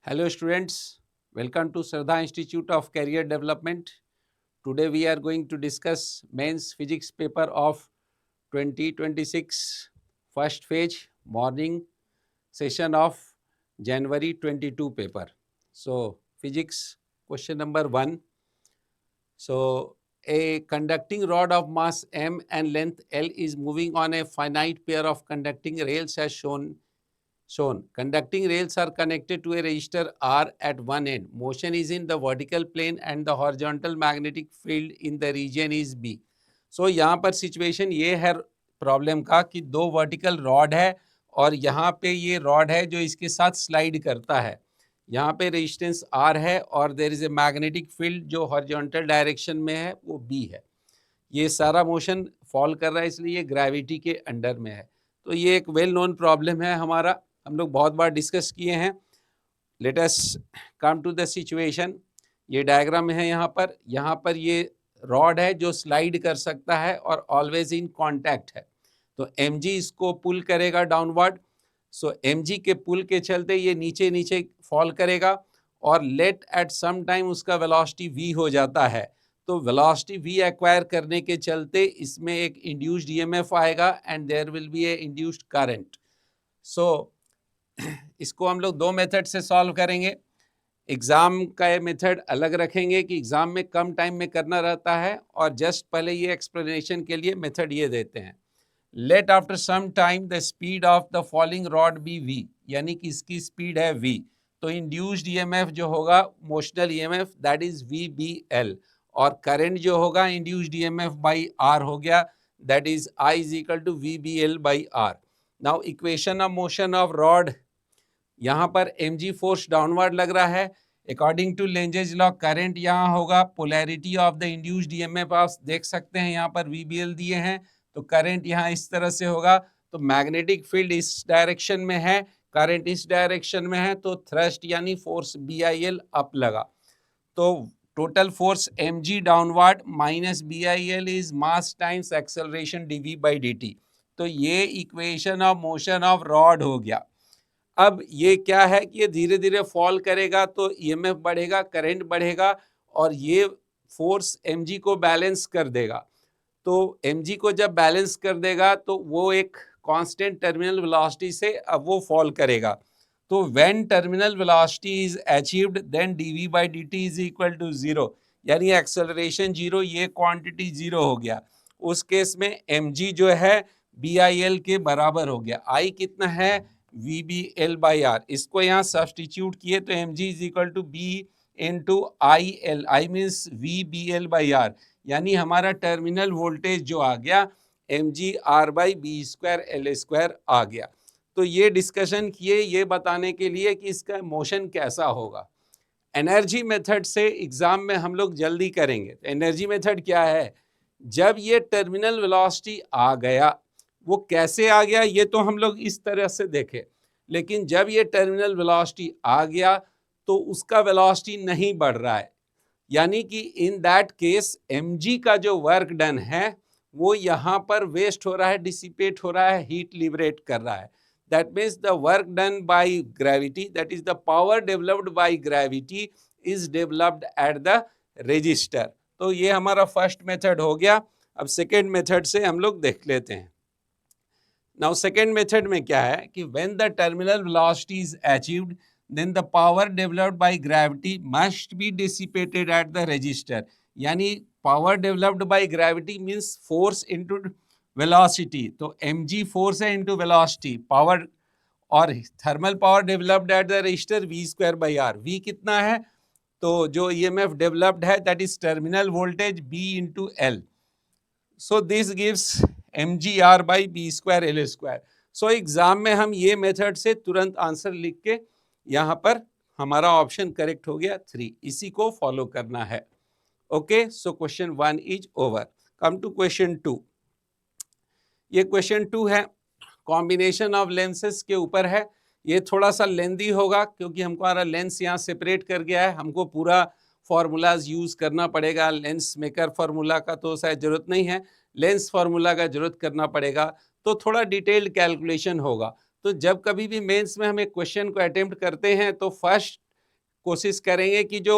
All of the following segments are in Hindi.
Hello students, welcome to Shraddha Institute of Career Development. Today we are going to discuss mains physics paper of 2026 first phase morning session of January 22 paper. So physics question number 1. So a conducting rod of mass m and length L is moving on a finite pair of conducting rails as shown. Conducting rails are connected to a resistor R at one end. Motion is in the vertical plane and the horizontal magnetic field in the region is B. So यहाँ पर सिचुएशन ये है प्रॉब्लम का कि दो वर्टिकल रॉड है और यहाँ पे ये रॉड है जो इसके साथ स्लाइड करता है. यहाँ पे रेजिस्टेंस R है और there is a magnetic field जो हॉरिजॉन्टल डायरेक्शन में है वो B है. ये सारा मोशन फॉल कर रहा है इसलिए ये ग्रेविटी के अंडर में है. तो ये एक वेल नोन प्रॉब्लम है हमारा, हम लोग बहुत बार डिस्कस किए हैं. Let us come to the situation. ये डायग्राम है यहाँ पर ये रॉड है जो स्लाइड कर सकता है और ऑलवेज इन कांटेक्ट है. तो mg इसको पुल करेगा डाउनवर्ड. सो mg के पुल के चलते ये नीचे नीचे फॉल करेगा और लेट एट सम टाइम उसका वेलोसिटी v हो जाता है. तो वेलोसिटी v एक्वायर करने के चलते इसमें एक इंड्यूस्ड ईएमएफ आएगा and there will be a induced current. So इसको हम लोग दो मेथड से सॉल्व करेंगे. एग्जाम का ये मेथड अलग रखेंगे कि एग्जाम में कम टाइम में करना रहता है और जस्ट पहले ये एक्सप्लेनेशन के लिए मेथड ये देते हैं. Let after some time the speed of the falling rod be v, यानी कि इसकी स्पीड है v. तो इंड्यूस्ड ईएमएफ जो होगा motional EMF that is VBL और करंट जो होगा इंड्यूस्ड ईएमएफ बाई R हो गया that is I is equal to VBL by R. Now equation of motion of rod, यहाँ पर mg फोर्स डाउनवर्ड लग रहा है. According to Lenz's law current यहाँ होगा polarity of the induced EMF आप देख सकते हैं यहाँ पर VBL दिए हैं. तो करंट यहाँ इस तरह से होगा. तो मैग्नेटिक फील्ड इस डायरेक्शन में है, करंट इस डायरेक्शन में है, तो थ्रस्ट यानी फोर्स BIL अप लगा. तो total force mg downward minus BIL is mass times acceleration dv by dt. तो ये equation of motion of rod हो गया. अब ये क्या है कि ये धीरे धीरे फॉल करेगा तो ईएमएफ बढ़ेगा, करंट बढ़ेगा और ये फोर्स mg को बैलेंस कर देगा. तो mg को जब बैलेंस कर देगा तो वो एक कांस्टेंट टर्मिनल वेलोसिटी से अब वो फॉल करेगा. तो when terminal velocity is achieved then dv by dt is equal to 0, यानी एक्सेलरेशन 0, ये क्वांटिटी 0 हो गया. उस केस में mg जो है BIL के बराबर हो गया. I कितना है VBL बाई R. इसको यहाँ सब्सटीट्यूट किए तो mg is equal to B into IL. I means VBL by R, यानी हमारा टर्मिनल वोल्टेज जो आ गया mg R by B square L square आ गया. तो ये डिस्कशन किए ये बताने के लिए कि इसका मोशन कैसा होगा. एनर्जी मेथड से एग्जाम में हम लोग जल्दी करेंगे. एनर्जी मेथड क्या है? जब ये टर्मिनल वेलोसिटी आ गया, वो कैसे आ गया ये तो हम लोग इस तरह से देखें, लेकिन जब ये टर्मिनल वेलोसिटी आ गया तो उसका वेलोसिटी नहीं बढ़ रहा है, यानी कि इन दैट केस mg का जो वर्क डन है वो यहाँ पर वेस्ट हो रहा है, डिसिपेट हो रहा है, हीट लिबरेट कर रहा है. That means the work done by gravity, that is the power developed by gravity is developed at the register. तो ये हमारा फर्स्ट मेथड हो गया. अब सेकेंड मेथड से हम लोग देख लेते हैं. नाउ सेकेंड मेथड में क्या है कि when the terminal velocity is achieved then the power developed by gravity must be dissipated at the resistor. यानी power developed by gravity means force into velocity. तो mg force है into velocity power, और thermal power developed at the resistor v square by r. v कितना है? तो जो EMF developed है that is terminal voltage B into L. So this gives mgr by B square L square. So exam में हम ये मेथड से तुरंत आंसर लिख के यहाँ पर हमारा ऑप्शन करेक्ट हो गया 3. इसी को फॉलो करना है. Okay, so question 1 is over. Come to question 2. ये क्वेश्चन 2 है, कॉम्बिनेशन ऑफ लेंसेज के ऊपर है. ये थोड़ा सा लेंदी होगा क्योंकि हमको हमारा लेंस यहाँ सेपरेट कर गया है. हमको पूरा फार्मूलाज यूज करना पड़ेगा. लेंस मेकर फार्मूला का तो शायद जरूरत नहीं है, लेंस फार्मूला का जरूरत करना पड़ेगा. तो थोड़ा डिटेल्ड कैलकुलेशन होगा. तो जब कभी भी मेंस में हम एक क्वेश्चन को अटेम्प्ट करते हैं तो फर्स्ट कोशिश करेंगे कि जो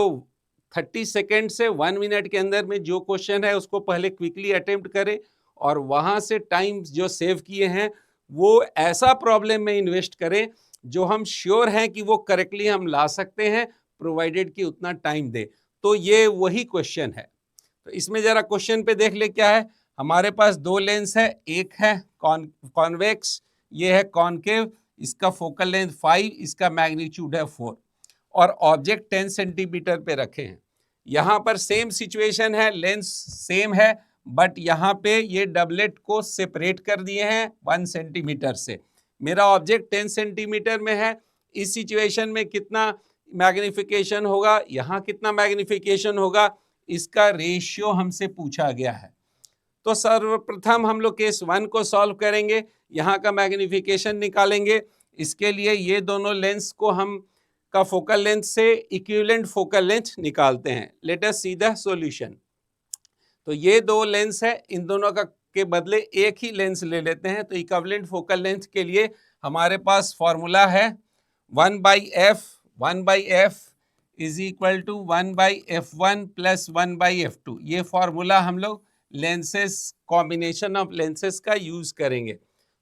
30 सेकेंड से 1 मिनट के अंदर में जो क्वेश्चन है उसको पहले क्विकली अटेम्प्ट करें और वहाँ से टाइम जो सेव किए हैं वो ऐसा प्रॉब्लम में इन्वेस्ट करें जो हम श्योर हैं कि वो करेक्टली हम ला सकते हैं, प्रोवाइडेड कि उतना टाइम दे। तो ये वही क्वेश्चन है। तो इसमें जरा क्वेश्चन पे देख ले क्या है। हमारे पास दो लेंस है, एक है कॉन्वेक्स, ये है कॉनकेव, इसका फोकल लेंथ 5, इसका मैग्नीट्यूड है 4 और ऑब्जेक्ट 10 सेंटीमीटर पे रखे हैं। यहाँ पर सेम सिचुएशन है, लेंस सेम है, बट यहाँ पे ये डबलेट को सेपरेट कर दिए हैं 1 सेंटीमीटर से। मेरा ऑब्जेक्ट 10 सेंटीमीटर में है, इस सिचुएशन में कितना मैग्निफिकेशन होगा, यहाँ कितना मैग्निफिकेशन होगा, इसका रेशियो हमसे पूछा गया है। तो सर्वप्रथम हम लोग केस 1 को सॉल्व करेंगे, यहाँ का मैग्निफिकेशन निकालेंगे। इसके लिए ये दोनों लेंस को हम का फोकल लेंथ से इक्विवेलेंट फोकल लेंथ निकालते हैं। Let us see the solution. तो ये दो लेंस है, इन दोनों का के बदले एक ही लेंस ले लेते हैं। तो इक्विवेलेंट फोकल लेंथ के लिए हमारे पास फॉर्मूला है 1/f is equal to 1/f1 plus 1/f2। ये फॉर्मूला हम लोग लेंसेस, कॉम्बिनेशन ऑफ लेंसेस का यूज करेंगे।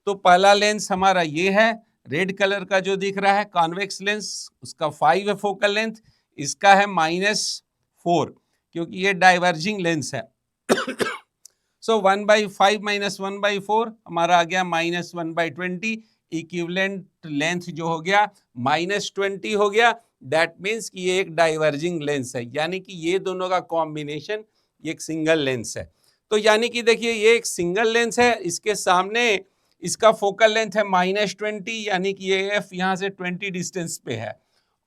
तो पहला लेंस हमारा ये है, रेड कलर का जो दिख रहा है कॉन्वेक्स लेंस, उसका 5 है फोकल लेंथ, इसका है -4 क्योंकि ये डाइवर्जिंग लेंस है। सो 1/5 माइनस 1/4 हमारा आ गया -1/20। इक्विवेलेंट लेंथ जो हो गया -20 हो गया। दैट मीन्स कि ये एक डाइवर्जिंग लेंस है, यानी कि ये दोनों का कॉम्बिनेशन एक सिंगल लेंस है। तो यानी कि देखिए ये एक सिंगल लेंस है, इसके सामने इसका फोकल लेंथ है -20, यानी कि ये एफ यहाँ से 20 डिस्टेंस पे है।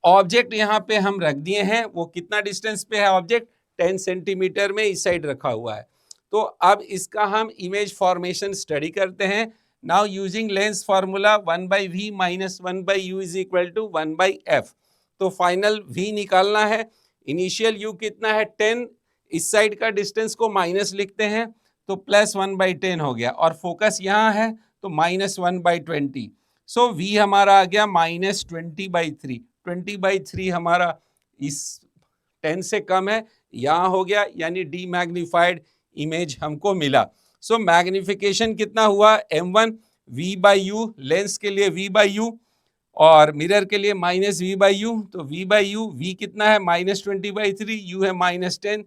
ऑब्जेक्ट यहाँ पे हम रख दिए हैं, वो कितना डिस्टेंस पे है ऑब्जेक्ट, 10 सेंटीमीटर में इस साइड रखा हुआ है। तो अब इसका हम इमेज फॉर्मेशन स्टडी करते हैं। Now using lens formula 1/v minus 1/u is equal to 1/f। तो फाइनल v निकालना है। इनिशियल u कितना है 10, इस साइड का डिस्टेंस को माइनस लिखते हैं तो प्लस 1/10 हो गया, और फोकस यहाँ है तो -1/20। सो v हमारा आ गया -20/3। 20/3 हमारा इस 10 से कम है, यहाँ हो गया, यानी डी मैग्नीफाइड इमेज हमको मिला। सो मैग्निफिकेशन कितना हुआ m1 v/u, लेंस के लिए v/u और मिरर के लिए -v/u। तो v/u, v कितना है -20/3, u है -10,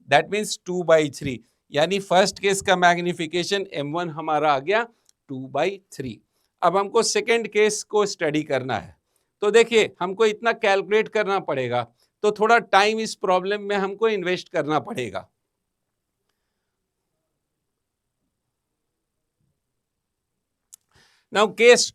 दैट मीन्स 2/3, यानी फर्स्ट केस का मैग्निफिकेशन m1 हमारा आ गया 2/3। अब हमको सेकेंड केस को स्टडी करना है। तो देखिए हमको इतना कैलकुलेट करना पड़ेगा, तो थोड़ा टाइम इस प्रॉब्लम में हमको इन्वेस्ट करना पड़ेगा। नाउ केस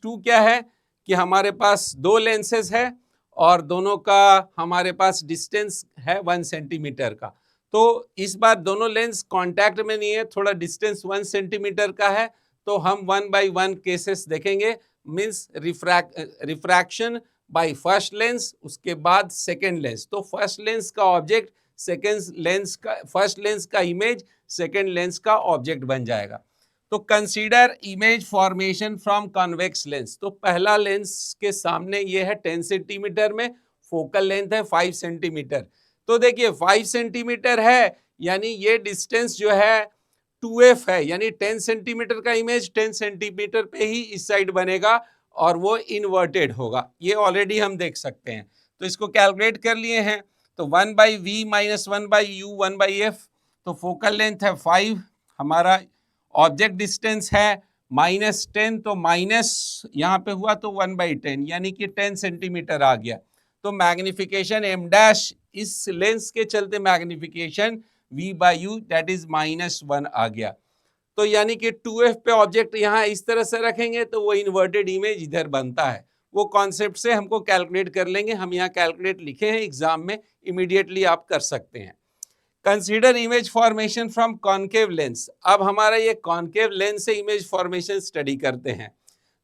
टू क्या है कि हमारे पास दो लेंसेज है और दोनों का हमारे पास डिस्टेंस है 1 सेंटीमीटर का। तो इस बार दोनों लेंस कांटेक्ट में नहीं है, थोड़ा डिस्टेंस 1 सेंटीमीटर का है। तो हम 1/1 केसेस देखेंगे, means refraction by first lens, उसके बाद सेकेंड लेंस। तो फर्स्ट लेंस का ऑब्जेक्ट, सेकेंड लेंस का, फर्स्ट लेंस का इमेज, सेकेंड लेंस का ऑब्जेक्ट बन जाएगा। तो consider image formation from convex lens. तो पहला लेंस के सामने ये है 10 सेंटीमीटर में, फोकल लेंथ है 5 सेंटीमीटर। तो देखिए 5 सेंटीमीटर है, यानी ये डिस्टेंस जो है 2f है, यानी 10 सेंटीमीटर का इमेज 10 सेंटीमीटर पे ही इस साइड बनेगा और वो इन्वर्टेड होगा। ये ऑलरेडी हम देख सकते हैं, तो इसको कैलकुलेट कर लिए हैं। तो 1/v माइनस 1/u 1/f। तो फोकल लेंथ है 5, हमारा ऑब्जेक्ट डिस्टेंस है -10, तो माइनस यहाँ पे हुआ तो 1/10, यानी कि 10 सेंटीमीटर आ गया। तो मैग्निफिकेशन m' इस लेंस के चलते मैग्निफिकेशन v/u दैट इज -1 आ गया। तो यानी कि 2f पे ऑब्जेक्ट यहाँ इस तरह से रखेंगे तो वो इन्वर्टेड इमेज इधर बनता है। वो कॉन्सेप्ट से हमको कैलकुलेट कर लेंगे, हम यहाँ कैलकुलेट लिखे हैं एग्जाम में, इमीडिएटली आप कर सकते हैं। Consider image formation from concave lens. अब हमारा ये कॉनकेव लेंस से इमेज फॉर्मेशन स्टडी करते हैं।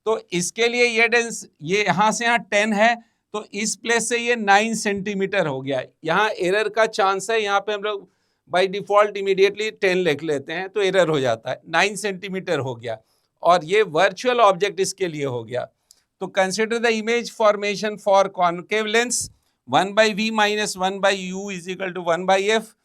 तो इसके लिए ये यहाँ से यहाँ 10 है, तो इस प्लेस से ये 9 सेंटीमीटर हो गया। यहाँ एरर का चांस है, यहाँ पे हम लोग बाय डिफॉल्ट इमीडिएटली 10 लिख लेते हैं तो एरर हो जाता है। 9 सेंटीमीटर हो गया और ये वर्चुअल ऑब्जेक्ट इसके लिए हो गया। तो consider the image formation for concave lens. 1/v minus 1/u is equal to 1/f।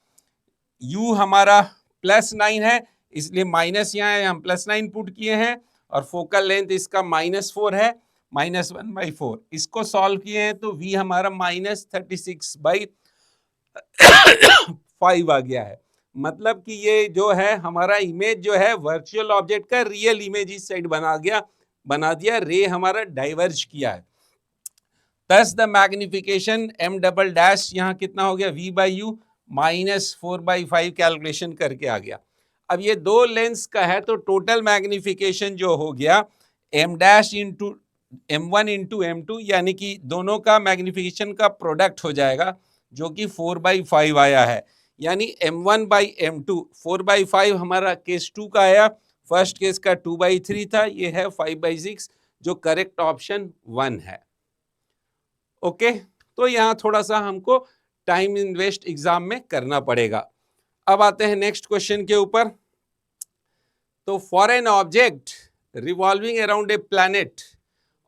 u हमारा +9 है, इसलिए माइनस यहाँ है, हम +9 पुट किए हैं, और फोकल लेंथ इसका -4 है, -1/4। इसको सॉल्व किए हैं तो v हमारा -36/5 आ गया है। मतलब कि ये जो है हमारा इमेज जो है वर्चुअल ऑब्जेक्ट का रियल इमेज इस साइड बना दिया, रे हमारा डाइवर्ज किया है। Thus the magnification m double dash यहाँ कितना हो गया, v/u -4/5 कैलकुलेशन करके आ गया। अब ये दो लेंस का है तो टोटल मैग्निफिकेशन जो हो गया m' into m1 into m2, यानी कि दोनों का मैग्निफिकेशन का प्रोडक्ट हो जाएगा, जो कि 4/5 आया है। यानी m1/m2 4/5 हमारा केस 2 का आया, फर्स्ट केस का 2/3 था, ये है 5/6, जो करेक्ट ऑप्शन 1 है। ओके, तो यहाँ थोड़ा सा हमको टाइम इन्वेस्ट एग्जाम में करना पड़ेगा। अब आते हैं नेक्स्ट क्वेश्चन के ऊपर। तो for an object revolving around a planet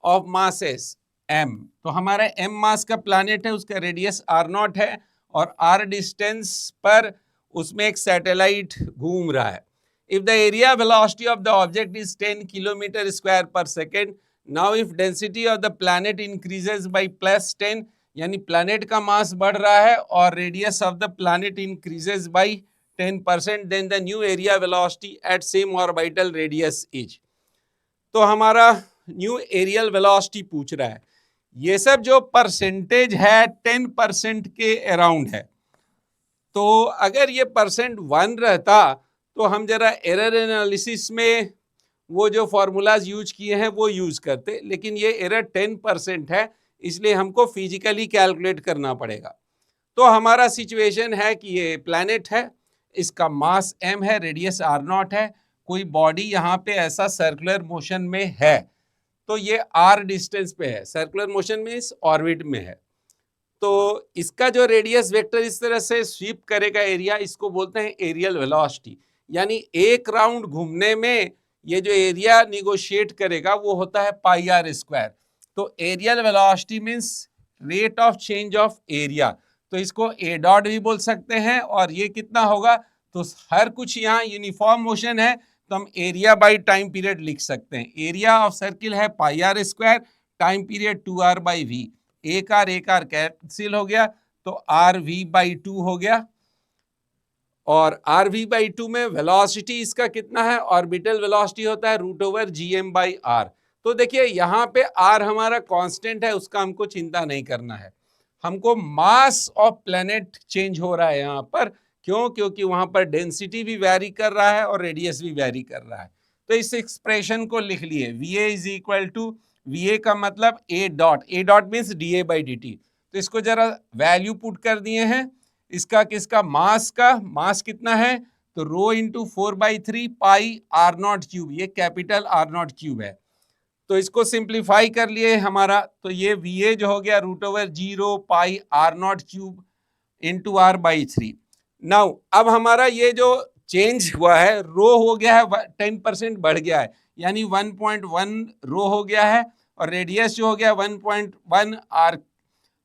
of mass S m, तो हमारा m मास का प्लैनेट है, उसका रेडियस r0 है, और r डिस्टेंस पर उसमें एक सैटेलाइट घूम रहा है। If the area velocity of the object is 10 kilometre square पर second, now if density of the planet increases by +10, यानी प्लैनेट का मास बढ़ रहा है और radius of the planet increases by 10%, then the new area velocity at same orbital radius is. तो हमारा न्यू एरियल वेलोसिटी पूछ रहा है। ये सब जो परसेंटेज है 10% के अराउंड है, तो अगर ये %1 रहता तो हम जरा एरर एनालिसिस में वो जो फॉर्मूलाज यूज किए हैं वो यूज करते, लेकिन ये एरर 10% है, इसलिए हमको फिजिकली कैलकुलेट करना पड़ेगा। तो हमारा सिचुएशन है कि ये प्लैनेट है, इसका मास m है, रेडियस r0 है, कोई बॉडी यहाँ पे ऐसा सर्कुलर मोशन में है, तो ये r डिस्टेंस पे है, सर्कुलर मोशन में इस ऑर्बिट में है, तो इसका जो रेडियस वेक्टर इस तरह से स्वीप करेगा एरिया, इसको बोलते हैं एरियल वेलोसिटी। यानी एक राउंड घूमने में ये जो एरिया निगोशिएट करेगा वो होता है πr²। तो areal velocity means rate of change of area, तो इसको a डॉट भी बोल सकते हैं, और ये कितना होगा, तो हर कुछ यहाँ यूनिफॉर्म मोशन है, तो हम एरिया बाई टाइम पीरियड लिख सकते हैं। एरिया ऑफ सर्किल है πr², टाइम पीरियड 2r/v, एक आर कैंसिल हो गया, तो rv/2 हो गया, और rv/2 में वेलोसिटी इसका कितना है, ऑर्बिटल वेलोसिटी होता है √gm/r। तो देखिए यहाँ पे r हमारा कांस्टेंट है, उसका हमको चिंता नहीं करना है, हमको मास ऑफ प्लैनेट चेंज हो रहा है यहाँ पर। क्यों? क्योंकि वहां पर डेंसिटी भी वैरी कर रहा है और रेडियस भी वैरी कर रहा है। तो इस एक्सप्रेशन को लिख लिए, va is equal to, va का मतलब a डॉट मीन्स da/dt। तो इसको जरा वैल्यू पुट कर दिए हैं, इसका किसका, मास का, मास कितना है, तो रो इंटू 4/3 पाई r0 क्यूब, ये कैपिटल r0 क्यूब है। तो इसको सिंप्लीफाई कर लिए हमारा, तो ये va जो हो गया √0 पाई r0 cube into r/3। Now अब हमारा ये जो चेंज हुआ है, रो हो गया है 10% बढ़ गया है, यानी 1.1 रो हो गया है, और रेडियस जो हो गया 1.1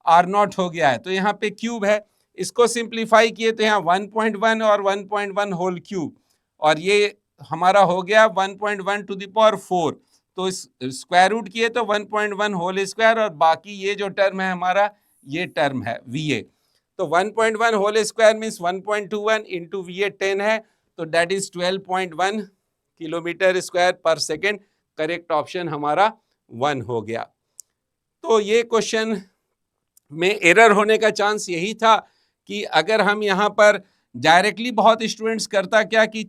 r0 हो गया है, तो यहाँ पे क्यूब है, इसको सिंप्लीफाई किए तो यहाँ 1.1 और 1.1 होल क्यूब, और ये हमारा हो गया 1.1 टू द पावर 4, तो इस स्क्वायर रूट किए तो 1.1 होल स्क्वायर, और बाकी ये जो टर्म है हमारा, ये टर्म है va। तो 1.1 whole square means 1.21 into va 10 है, तो दैट इज 12.1 किलोमीटर स्क्वायर पर सेकेंड। करेक्ट ऑप्शन हमारा 1 हो गया। तो ये क्वेश्चन में एरर होने का चांस यही था कि अगर हम यहाँ पर डायरेक्टली, बहुत स्टूडेंट्स करता क्या कि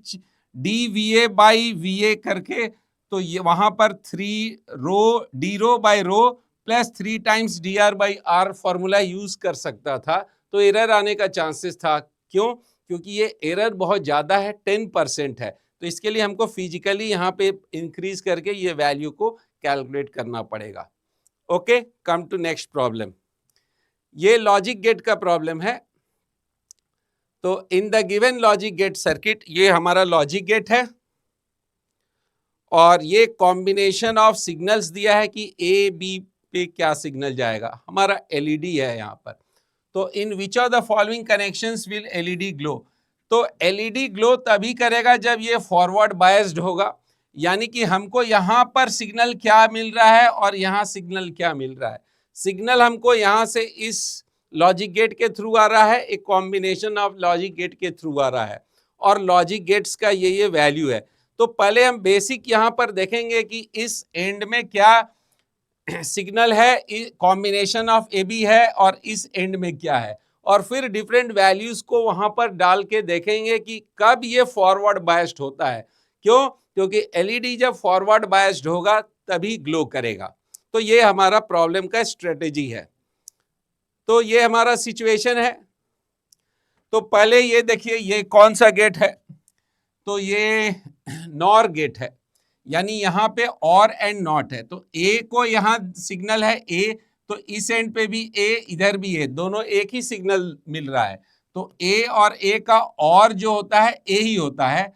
dva/va करके, तो ये वहां पर 3 रो d/रो plus 3 times dr/r formula use कर सकता था, तो एरर आने का चांसेस था। क्यों? क्योंकि ये एरर बहुत ज्यादा है, 10% है, तो इसके लिए हमको फिजिकली यहाँ पे इंक्रीज करके ये वैल्यू को कैलकुलेट करना पड़ेगा। Okay, come to next problem. ये लॉजिक गेट का प्रॉब्लम है। तो in the given logic gate circuit, ये हमारा लॉजिक गेट है, और ये कॉम्बिनेशन ऑफ सिग्नल्स दिया है कि ए बी पे क्या सिग्नल जाएगा, हमारा एलईडी है यहाँ पर। तो in which of the following connections will LED glow? तो एलईडी ग्लो तभी करेगा जब ये फॉरवर्ड बायस्ड होगा, यानी कि हमको यहाँ पर सिग्नल क्या मिल रहा है और यहाँ सिग्नल क्या मिल रहा है। सिग्नल हमको यहाँ से इस लॉजिक गेट के थ्रू आ रहा है, एक कॉम्बिनेशन ऑफ लॉजिक गेट के थ्रू आ रहा है, और लॉजिक गेट्स का ये वैल्यू है। तो पहले हम बेसिक यहाँ पर देखेंगे कि इस एंड में क्या सिग्नल है, कॉम्बिनेशन ऑफ ए बी है, और इस एंड में क्या है, और फिर डिफरेंट वैल्यूज को वहां पर डाल के देखेंगे कि कब ये फॉरवर्ड बायस्ड होता है। क्यों? क्योंकि एलईडी जब फॉरवर्ड बायस्ड होगा तभी ग्लो करेगा। तो ये हमारा प्रॉब्लम का स्ट्रेटेजी है। तो ये हमारा सिचुएशन है। तो पहले ये देखिए ये कौन सा गेट है, तो ये नॉर गेट है, यानी यहाँ पे और एंड नॉट है। तो ए को यहाँ सिग्नल है ए, तो इस एंड पे भी ए, इधर भी ए, दोनों एक ही सिग्नल मिल रहा है। तो ए और ए का और जो होता है ए ही होता है,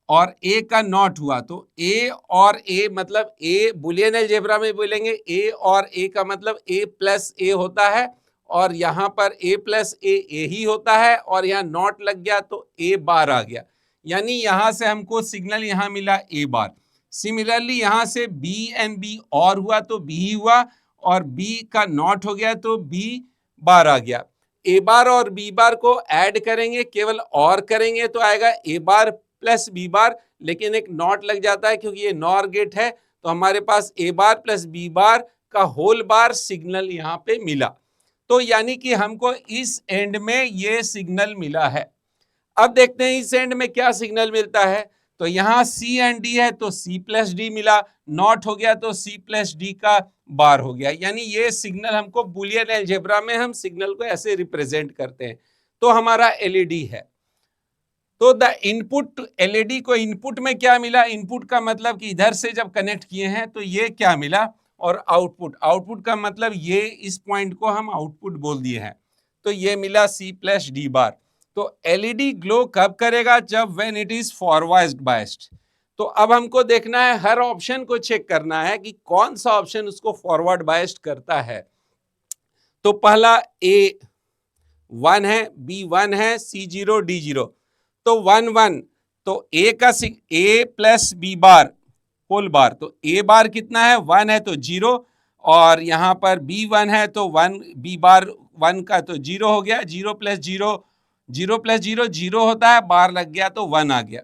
और ए का नॉट हुआ तो ए और ए मतलब ए बुलियन अलजेब्रा में बोलेंगे ए और ए का मतलब ए प्लस ए होता है, और यहाँ पर ए प्लस ए ही होता है, और यहाँ नॉट लग गया तो ए बार आ गया, यानी यहाँ से हमको सिग्नल यहाँ मिला ए बार। सिमिलरली यहाँ से बी एंड बी और हुआ तो बी ही हुआ, और बी का नॉट हो गया तो बी बार आ गया। ए बार और बी बार को ऐड करेंगे, केवल और करेंगे तो आएगा ए बार प्लस बी बार, लेकिन एक नॉट लग जाता है क्योंकि ये नॉर गेट है, तो हमारे पास ए बार प्लस बी बार का होल बार सिग्नल यहाँ पे मिला। तो यानी कि हमको इस एंड में ये सिग्नल मिला है। अब देखते हैं इस एंड में क्या सिग्नल मिलता है। तो यहाँ सी एंड डी है तो सी प्लस डी मिला, नॉट हो गया तो सी प्लस डी का बार हो गया, यानी ये सिग्नल हमको बुलियन अलजेब्रा में हम सिग्नल को ऐसे रिप्रेजेंट करते हैं। तो हमारा एलईडी है। तो द इनपुट, एलईडी को इनपुट में क्या मिला, इनपुट का मतलब कि इधर से जब कनेक्ट किए हैं तो ये क्या मिला, और आउटपुट, आउटपुट का मतलब ये इस पॉइंट को हम आउटपुट बोल दिए हैं, तो ये मिला सी प्लस डी बार। तो एलईडी ग्लो कब करेगा, जब when it is forward biased. तो अब हमको देखना है, हर ऑप्शन को चेक करना है कि कौन सा ऑप्शन उसको फॉरवर्ड बायस्ड करता है। तो पहला ए 1 है, बी 1 है, सी 0, डी 0, तो 1 1, तो ए का A plus B bar whole bar, तो ए बार कितना है 1 है तो 0, और यहाँ पर बी 1 है तो 1 बी बार 1 का तो 0 हो गया, 0 प्लस 0, 0 प्लस 0 0 होता है, बार लग गया तो 1 आ गया।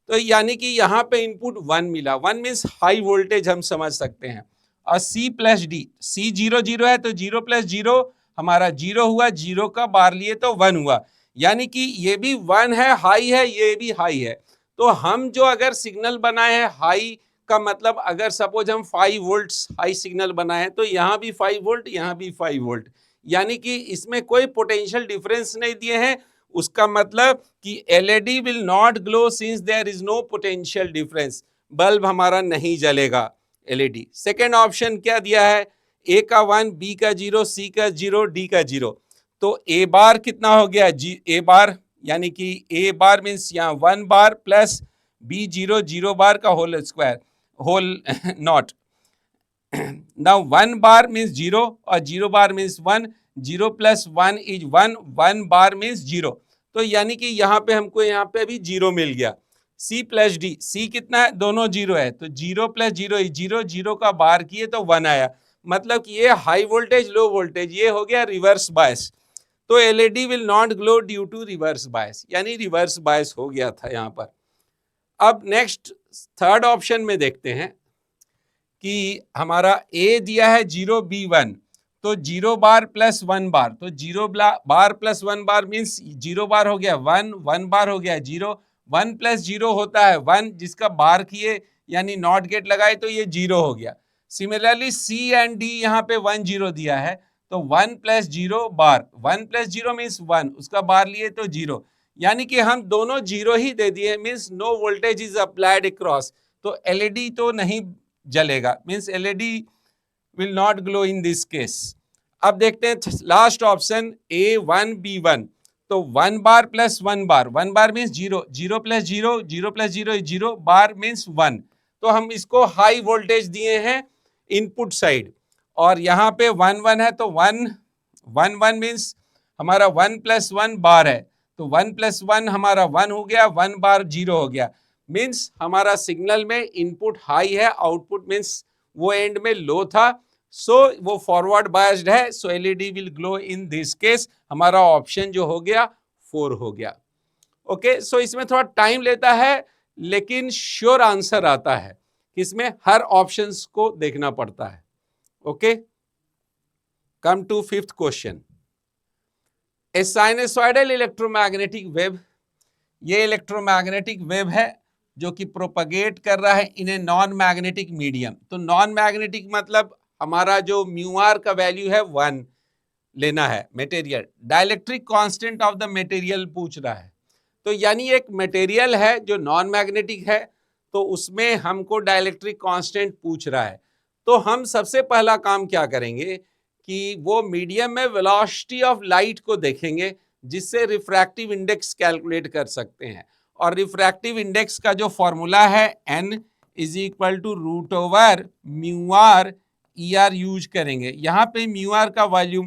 तो यानी कि यहाँ पे इनपुट 1 मिला, 1 मीन्स हाई वोल्टेज हम समझ सकते हैं। और सी प्लस डी, सी 0 0 है तो 0 प्लस 0 हमारा 0 हुआ, 0 का बार लिए तो 1 हुआ, यानी कि ये भी 1 है, हाई है, ये भी हाई है। तो हम जो अगर सिग्नल बनाए हैं हाई का मतलब, अगर सपोज हम 5 वोल्ट्स हाई सिग्नल बनाए हैं तो यहाँ भी 5 वोल्ट, यहाँ भी 5 वोल्ट, यानी कि इसमें कोई पोटेंशियल डिफरेंस नहीं दिए हैं। उसका मतलब कि LED will not glow since there is no potential difference, bulb हमारा नहीं जलेगा एलईडी। सेकेंड ऑप्शन क्या दिया है, ए का 1, बी का 0, सी का 0, डी का 0, तो ए बार कितना हो गया, ए बार, यानी कि ए बार मीन्स यहाँ 1 बार प्लस बी 0 0 बार का whole square, whole not. Now 1 bar means 0 और 0 bar means 1, 0 plus 1 is 1, 1 bar means 0, तो यानी कि यहाँ पे हमको यहाँ पे भी 0 मिल गया। सी प्लस डी, सी कितना है, दोनों 0 है, तो 0 प्लस 0 इज 0, 0 का बार किए तो 1 आया, मतलब कि ये हाई वोल्टेज लो वोल्टेज, ये हो गया रिवर्स बायस। तो LED will not glow due to reverse bias, यानी रिवर्स बायस हो गया था यहाँ पर। अब नेक्स्ट थर्ड ऑप्शन में देखते हैं कि हमारा ए दिया है 0 बी 1, तो 0 बार प्लस 1 बार, तो 0 बार प्लस 1 बार मीन्स 0 बार हो गया 1, 1 बार हो गया 0, 1 प्लस 0 होता है 1, जिसका बार किए यानी नॉट गेट लगाए तो ये 0 हो गया। सिमिलरली सी एंड डी यहाँ पे 1 0 दिया है, तो 1 प्लस 0 बार, 1 प्लस 0 मीन्स 1, उसका बार लिए तो 0, यानी कि हम दोनों 0 ही दे दिए, means no voltage is applied across, तो एलईडी तो नहीं जलेगा, means LED will not glow in this case. अब देखते हैं लास्ट ऑप्शन A1 B1, तो 1 bar plus 1 bar, 1 bar means 0, 0 plus 0, 0 plus 0 0, bar means 1, तो हम इसको हाई वोल्टेज दिए हैं इनपुट साइड, और यहाँ पे 1 1 है तो 1 1 1 मीन्स हमारा 1 + 1 बार है, तो 1 + 1 हमारा 1 हो गया, 1 बार 0 हो गया। मीन्स हमारा सिग्नल में इनपुट हाई है, आउटपुट मीन्स वो एंड में लो था, सो वो फॉरवर्ड बायस्ड है, so LED will glow in this case. हमारा ऑप्शन जो हो गया 4 हो गया। ओके, सो इसमें थोड़ा टाइम लेता है लेकिन श्योर आंसर आता है। इसमें हर ऑप्शंस को देखना पड़ता है। Okay, come to 5th question. A sinusoidal electromagnetic wave, ये इलेक्ट्रोमैग्नेटिक वेव है जो कि प्रोपगेट कर रहा है in a non magnetic medium. तो नॉन मैग्नेटिक मतलब हमारा जो म्यू आर का वैल्यू है 1 लेना है material. Dielectric constant of the material पूछ रहा है, तो यानी एक मटेरियल है जो नॉन मैग्नेटिक है, तो उसमें हमको डाइलेक्ट्रिक कांस्टेंट पूछ रहा है। तो हम सबसे पहला काम क्या करेंगे कि वो मीडियम में वेलोसिटी ऑफ लाइट को देखेंगे, जिससे रिफ्रैक्टिव इंडेक्स कैलकुलेट कर सकते हैं। और रिफ्रैक्टिव इंडेक्स का जो फॉर्मूला है n = √μr ER यूज करेंगे। यहाँ पे μr का वैल्यू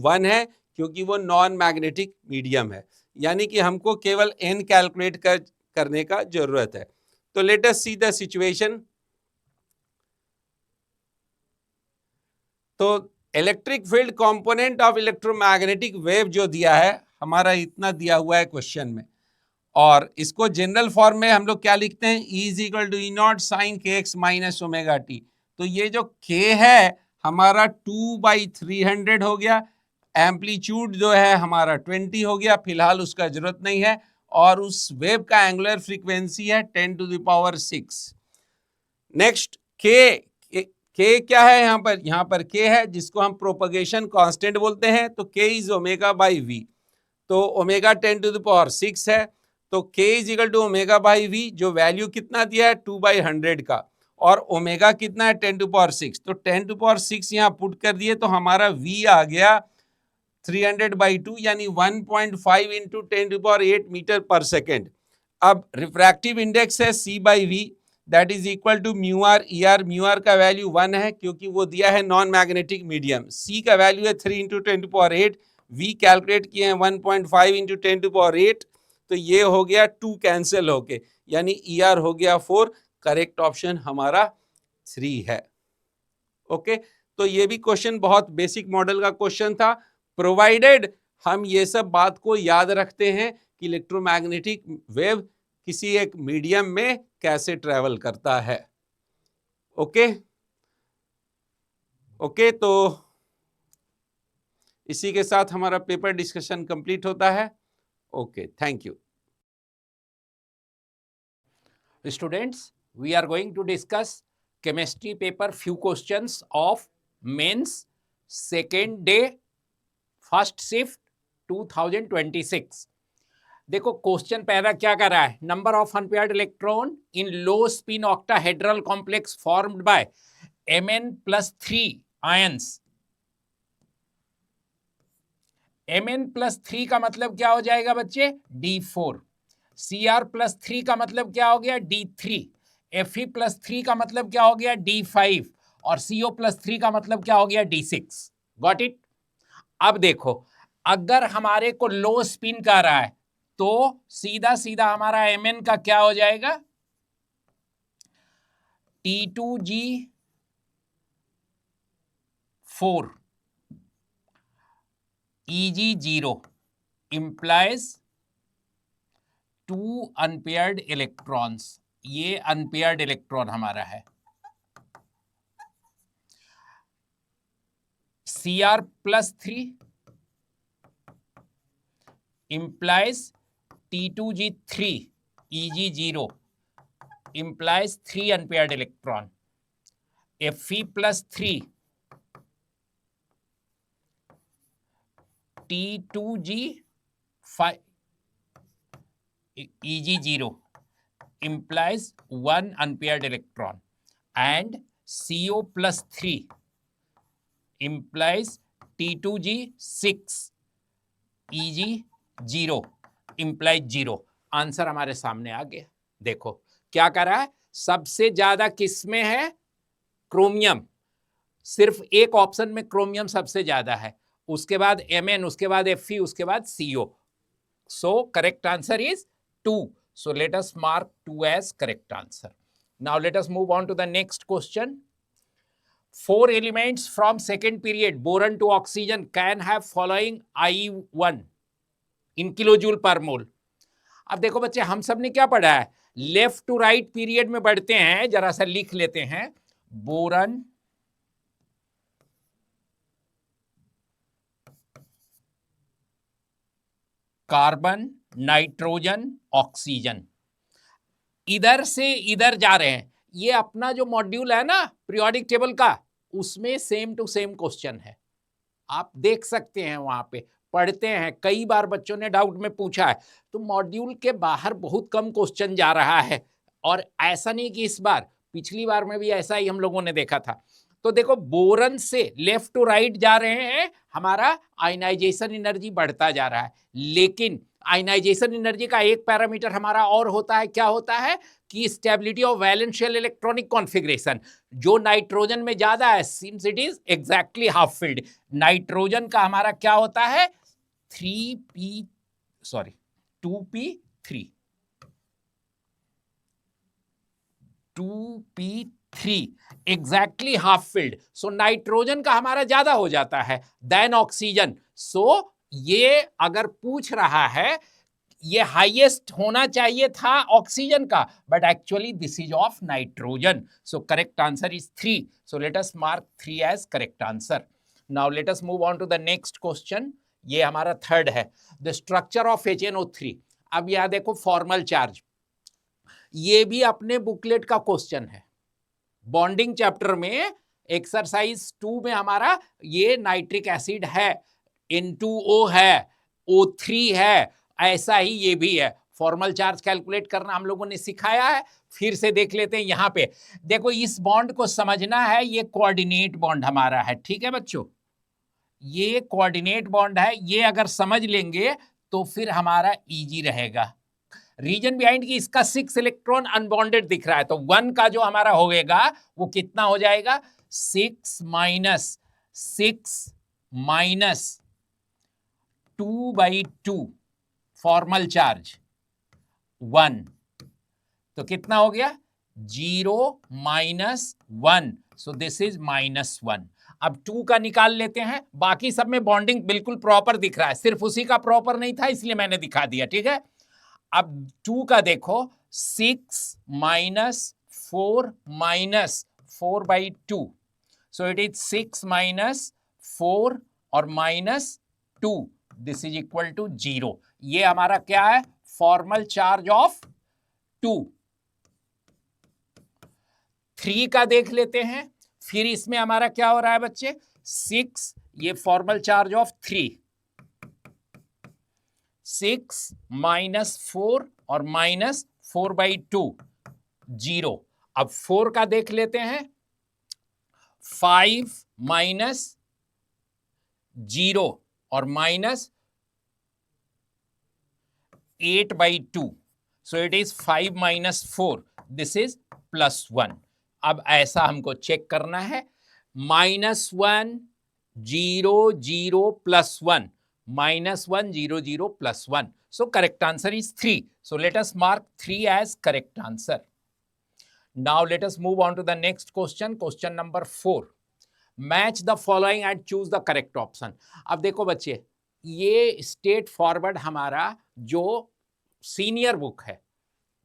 1 है क्योंकि वो नॉन मैग्नेटिक मीडियम है, यानी कि हमको केवल n कैलकुलेट करने का जरूरत है। तो let us see the situation. तो electric field component of electromagnetic wave जो दिया है हमारा इतना दिया हुआ है क्वेश्चन में, और इसको जनरल फॉर्म में हम लोग क्या लिखते हैं, E = E0 sin kx - ωt। तो ये जो k है हमारा 2/300 हो गया, एम्पलीट्यूड जो है हमारा 20 हो गया, फिलहाल उसका जरूरत नहीं है, और उस वेव का एंगुलर फ्रीक्वेंसी है 10⁶। नेक्स्ट k क्या है, यहाँ पर k है जिसको हम प्रोपगेशन कांस्टेंट बोलते हैं, तो k = ω/v। तो ओमेगा 10⁶ है, तो k = ω/v, जो वैल्यू कितना दिया है 2/100 का, और ओमेगा कितना है 10⁶। तो 10⁶ यहाँ पुट कर दिए तो हमारा v आ गया 300/2, यानी 1.5 × 10⁸ मीटर/सेकेंड। अब रिफ्रैक्टिव इंडेक्स है c/v, that is equal to μr ER। μr का वैल्यू 1 है क्योंकि वो दिया है नॉन मैग्नेटिक मीडियम। c का वैल्यू है 3 × 10⁸, v कैलकुलेट किए हैं 1.5 × 10⁸, तो ये हो गया 2 कैंसिल होके, यानी ER हो गया 4। करेक्ट ऑप्शन हमारा 3 है। ओके, तो ये भी क्वेश्चन बहुत बेसिक मॉडल का क्वेश्चन था, प्रोवाइडेड हम ये सब बात को याद रखते हैं कि इलेक्ट्रोमैग्नेटिक वेव किसी एक मीडियम में कैसे ट्रेवल करता है। ओके ओके, तो इसी के साथ हमारा पेपर डिस्कशन कंप्लीट होता है। Okay, thank you. Students, we are going to discuss chemistry paper few questions of mains second day first shift 2026। देखो क्वेश्चन पहला क्या कर रहा है, number of unpaired electron in low spin octahedral complex formed by Mn+3 ions. Mn+3 का मतलब क्या हो जाएगा बच्चे, D4। Cr+3 का मतलब क्या हो गया, D3। Fe+3 का मतलब क्या हो गया, D5। और CO+3 का मतलब क्या हो गया, D6। Got it. अब देखो, अगर हमारे को लो स्पिन कर रहा है तो सीधा सीधा हमारा Mn का क्या हो जाएगा, T2G4 Eg0 implies 2 unpaired electrons. ये अनपेयर्ड इलेक्ट्रॉन हमारा है। Cr+3 implies T2G3 Eg0 implies 3 unpaired electron. Fe+3 T2G5 Eg0 implies 1 unpaired electron, and CO+3 implies T2G6 Eg0 implies 0। Answer हमारे सामने आ गया। देखो क्या कर रहा है, सबसे ज्यादा किसमें है, क्रोमियम। सिर्फ एक ऑप्शन में क्रोमियम सबसे ज्यादा है, उसके बाद Mn, उसके बाद Fe, उसके बाद CO. So correct answer is 2. So let us mark 2 as correct answer. Now let us move on to the next question. 4 elements from second period boron to oxygen can have following I1 in kilojoule per mole. अब देखो बच्चे, हम सब ने क्या पढ़ा है, लेफ्ट टू राइट पीरियड में बढ़ते हैं, जरा सा लिख लेते हैं. बोरन, कार्बन, नाइट्रोजन, ऑक्सीजन, इधर से इधर जा रहे हैं. ये अपना जो मॉड्यूल है ना पीरियोडिक टेबल का, उसमें सेम टू सेम क्वेश्चन है, आप देख सकते हैं, वहां पे पढ़ते हैं. कई बार बच्चों ने डाउट में पूछा है. तो मॉड्यूल के बाहर बहुत कम क्वेश्चन जा रहा है, और ऐसा नहीं कि इस बार, पिछली बार में भी ऐसा ही हम लोगों ने देखा था. तो देखो, बोरन से लेफ्ट टू राइट जा रहे हैं, हमारा आयनाइजेशन एनर्जी बढ़ता जा रहा है. लेकिन आयनाइजेशन एनर्जी का एक पैरामीटर हमारा और होता है. क्या होता है कि stability of valence shell electronic configuration. जो नाइट्रोजन में ज्यादा है, since it is exactly half filled, nitrogen का हमारा क्या होता है 2p3, 2p3 exactly half filled. So nitrogen का हमारा ज्यादा हो जाता है देन ऑक्सीजन. सो ये अगर पूछ रहा है, ये हाईएस्ट होना चाहिए था ऑक्सीजन का, but actually this is of nitrogen. So correct answer is 3. So let us mark 3 as correct answer. Now let us move on to the next question. ये हमारा थर्ड है, द स्ट्रक्चर ऑफ HNO3. अब यह देखो, फॉर्मल चार्ज, ये भी अपने बुकलेट का क्वेश्चन है. बॉन्डिंग चैप्टर में एक्सरसाइज 2 में हमारा ये नाइट्रिक एसिड है, N2O है, O3 है, ऐसा ही ये भी है. फॉर्मल चार्ज कैलकुलेट करना हम लोगों ने सिखाया है, फिर से देख लेते हैं. यहां पे देखो, इस बॉन्ड को समझना है, ये कोऑर्डिनेट बॉन्ड हमारा है. ठीक है बच्चों, ये कोऑर्डिनेट बॉन्ड है. ये अगर समझ लेंगे तो फिर हमारा इजी रहेगा. रीजन बिहाइंड की इसका 6 इलेक्ट्रॉन अनबॉन्डेड दिख रहा है, तो 1 का जो हमारा होगा वो कितना हो जाएगा, 6 माइनस 2/2 फॉर्मल चार्ज 1, तो कितना हो गया 0 - 1. सो दिस इज -1. अब 2 का निकाल लेते हैं. बाकी सब में बॉन्डिंग बिल्कुल प्रॉपर दिख रहा है, सिर्फ उसी का प्रॉपर नहीं था, इसलिए मैंने दिखा दिया. ठीक है, अब 2 का देखो, 6 - 4/2. सो इट इज 6 - 4 और -2. This is equal to 0. ये हमारा क्या है, फॉर्मल चार्ज ऑफ 2. 3 का देख लेते हैं. फिर इसमें हमारा क्या हो रहा है बच्चे, 6, ये फॉर्मल चार्ज ऑफ 3, 6 - 4 और -4/2, 0. अब 4 का देख लेते हैं, 5 - 0 और -8/2. So it is 5 - 4, this is +1. अब ऐसा हमको चेक करना है, -1 0 0 +1, -1 0 0 +1. So correct answer is 3. So let us mark 3 as correct answer. Now let us move on to the next question, question number 4. Match the following and choose the correct option. अब देखो बच्चे, ये स्ट्रेट फॉरवर्ड हमारा जो सीनियर बुक है,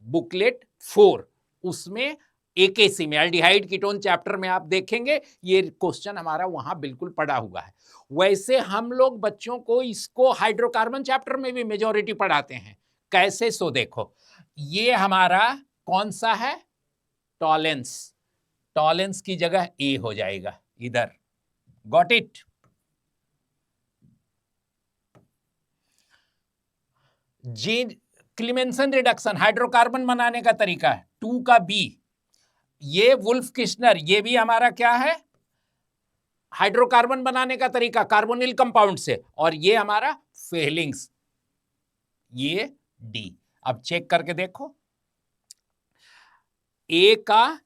बुकलेट 4, उसमें AKC में एल्डिहाइड कीटोन चैप्टर में आप देखेंगे, ये क्वेश्चन हमारा वहां बिल्कुल पड़ा हुआ है. वैसे हम लोग बच्चों को इसको हाइड्रोकार्बन चैप्टर में भी मेजॉरिटी पढ़ाते हैं. कैसे, सो देखो, ये हमारा कौन सा है, टॉलेंस. टॉलेंस की जगह ए हो जाएगा इधर. Got it. Gene क्लीमेंसन reduction, hydrocarbon बनाने का तरीका है, 2 का बी. ये वुल्फ किश्नर, ये भी हमारा क्या है, हाइड्रोकार्बन बनाने का तरीका कार्बोनिल कंपाउंड से. और ये हमारा फेलिंग्स, ये डी. अब चेक करके देखो, ए का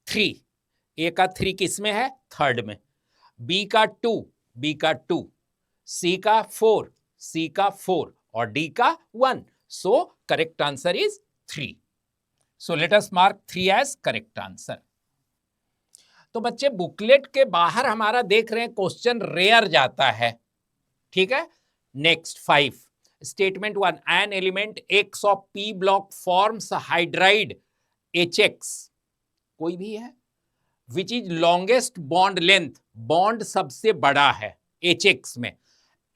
3 किस में है, थर्ड में. बी का 2 बी का 2, सी का 4, सी का 4 और डी का 1. So correct answer is 3. So let us mark 3 as correct answer. तो बच्चे बुकलेट के बाहर हमारा देख रहे हैं क्वेश्चन रेयर जाता है. ठीक है. Next 5 statement 1, an element x of P block forms hydride HX, कोई भी है, which is longest bond length, bond सबसे बड़ा है HX में.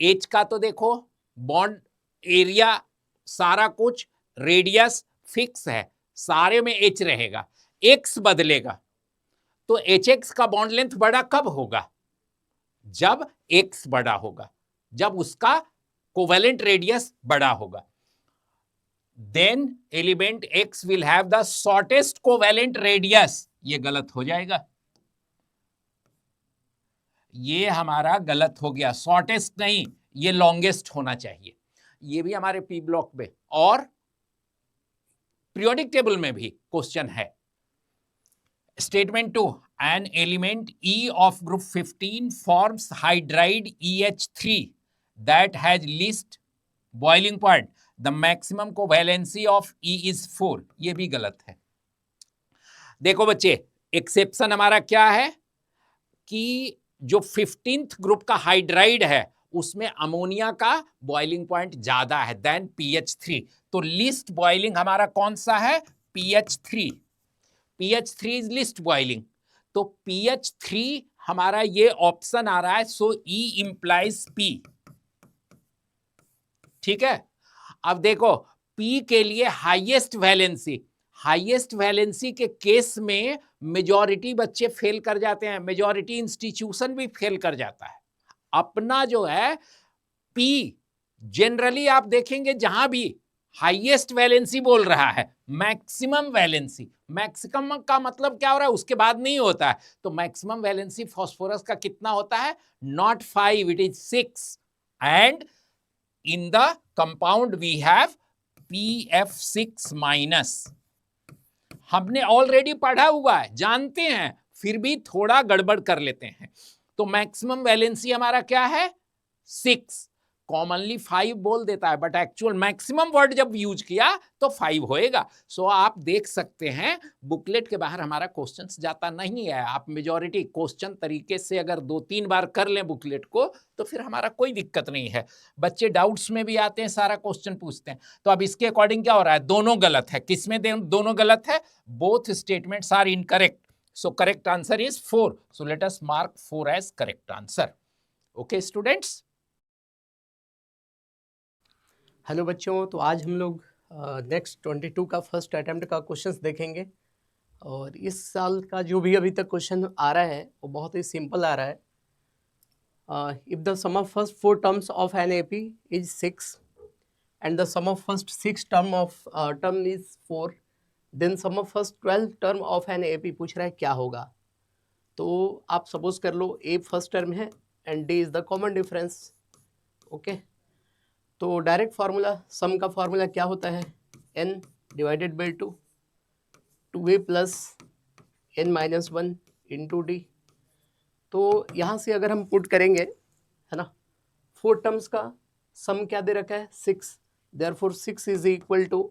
H का तो देखो बॉन्ड एरिया सारा कुछ, रेडियस फिक्स है, सारे में H रहेगा, X बदलेगा. तो HX का बॉन्ड लेंथ बड़ा कब होगा? जब X बड़ा होगा, जब उसका कोवेलेंट रेडियस बड़ा होगा. Then element X will have the shortest covalent radius. ये गलत हो जाएगा, ये हमारा गलत हो गया. शॉर्टेस्ट नहीं, ये लॉन्गेस्ट होना चाहिए. ये भी हमारे पी ब्लॉक में और पीरियोडिक टेबल में भी क्वेश्चन है. Statement 2, an element E of group 15 forms hydride EH3 that has least boiling point. The maximum covalency of E is 4. ये भी गलत है. देखो बच्चे, एक्सेप्शन हमारा क्या है कि जो 15th ग्रुप का हाइड्राइड है उसमें अमोनिया का बॉइलिंग पॉइंट ज्यादा है देन pH3. तो लीस्ट बॉइलिंग हमारा कौन सा है? pH3. pH3 is least boiling. तो pH3 हमारा ये ऑप्शन आ रहा है. सो E इंप्लाइज P. ठीक है. अब देखो P के लिए हाईएस्ट वैलेंसी, हाईएस्ट वैलेंसी के केस में मेजॉरिटी बच्चे फेल कर जाते हैं, मेजॉरिटी इंस्टीट्यूशन भी फेल कर जाता है. अपना जो है P जनरली आप देखेंगे जहां भी हाईएस्ट वैलेंसी बोल रहा है, मैक्सिमम वैलेंसी, मैक्सिमम का मतलब क्या हो रहा है उसके बाद नहीं होता है. तो मैक्सिमम वैलेंसी फास्फोरस का कितना होता है? Not 5, it is 6. And in the compound we have PF6 minus. हमने ऑलरेडी पढ़ा हुआ है, जानते हैं, फिर भी थोड़ा गड़बड़ कर लेते हैं. तो मैक्सिमम वैलेंसी हमारा क्या है? 6. कॉमनली 5 बोल देता है, बट एक्चुअल मैक्सिमम वर्ड जब यूज किया तो 5 होएगा. सो आप देख सकते हैं बुकलेट के बाहर हमारा क्वेश्चन जाता नहीं है. आप मेजॉरिटी क्वेश्चन तरीके से अगर 2-3 बार कर लें बुकलेट को तो फिर हमारा कोई दिक्कत नहीं है. बच्चे डाउट्स में भी आते हैं, सारा क्वेश्चन पूछते हैं. तो अब इसके अकॉर्डिंग क्या हो रहा है? दोनों गलत है. किसमें दोनों गलत है? Both statements are incorrect. So correct answer is 4. So let us mark 4 as correct answer. Okay students. Hello बच्चों, तो आज हम लोग नेक्स्ट 22 का फर्स्ट अटेम्प्ट का क्वेश्चंस देखेंगे. और इस साल का जो भी अभी तक क्वेश्चन आ रहा है वो बहुत ही सिंपल आ रहा है. If the sum of first 4 terms of an AP is 6 and the sum of first 6 term is 4, then sum of first 12 term of an AP पूछ रहा है क्या होगा. तो आप सपोज कर लो ए फर्स्ट टर्म है and d is the common difference. Okay, तो डायरेक्ट फार्मूला, सम का फार्मूला क्या होता है? n divided by 2, 2a plus n minus 1 into D. तो यहाँ से अगर हम पुट करेंगे, है ना, 4 टर्म्स का सम क्या दे रखा है? 6. Therefore 6 is equal to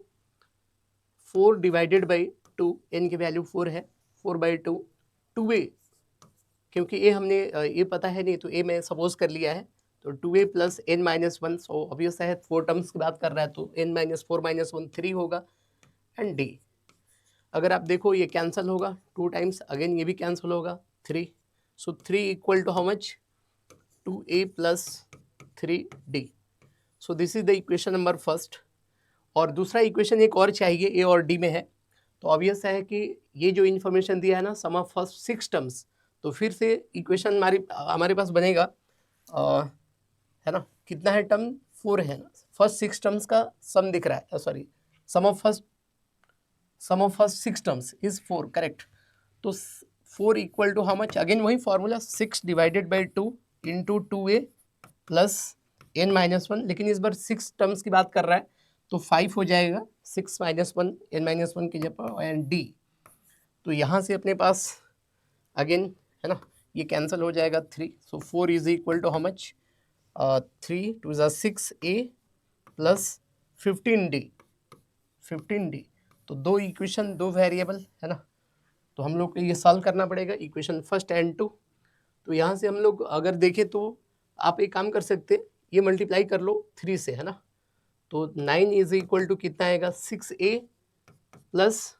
4 divided by 2, n की वैल्यू 4 है, 4/2, 2a, क्योंकि a हमने ये पता है नहीं तो a मैं सपोज कर लिया है. तो 2a plus n minus 1, so obvious है 4 टर्म्स की बात कर रहा है तो n माइनस 4 माइनस 1 3 होगा. एंड d अगर आप देखो ये कैंसिल होगा 2 टाइम्स, अगेन ये भी कैंसिल होगा 3. So 3 equal to how much? 2a plus 3d. So this is the equation number first. और दूसरा इक्वेशन एक और चाहिए, a और d में है. तो ऑब्वियस है कि ये जो इन्फॉर्मेशन दिया है ना, सम ऑफ फर्स्ट 6 टर्म्स, तो फिर से इक्वेशन हमारे पास बनेगा, है ना, कितना है टर्म? 4 है ना. फर्स्ट 6 टर्म्स का सम दिख रहा है, sorry, sum of first 6 terms is 4, correct. तो 4 equal to how much? Again वही formula, 6 divided by 2 into 2a plus n minus 1, लेकिन इस बार 6 टर्म्स की बात कर रहा है तो 5 हो जाएगा. 6 माइनस 1 n माइनस 1 की जगह एंड d. तो यहाँ से अपने पास अगेन, है ना, ये कैंसिल हो जाएगा 3, so 4 is equal to how much, 3 2 ज़ा 6a प्लस 15d। तो दो इक्वेशन, दो वेरिएबल है ना, तो हम लोग को ये सॉल्व करना पड़ेगा, इक्वेशन फर्स्ट एंड टू। तो यहाँ से हम लोग अगर देखें तो आप एक काम कर सकते हैं, ये मल्टीप्लाई कर लो 3 से, है ना, तो 9 इज इक्वल टू कितना आएगा, 6a प्लस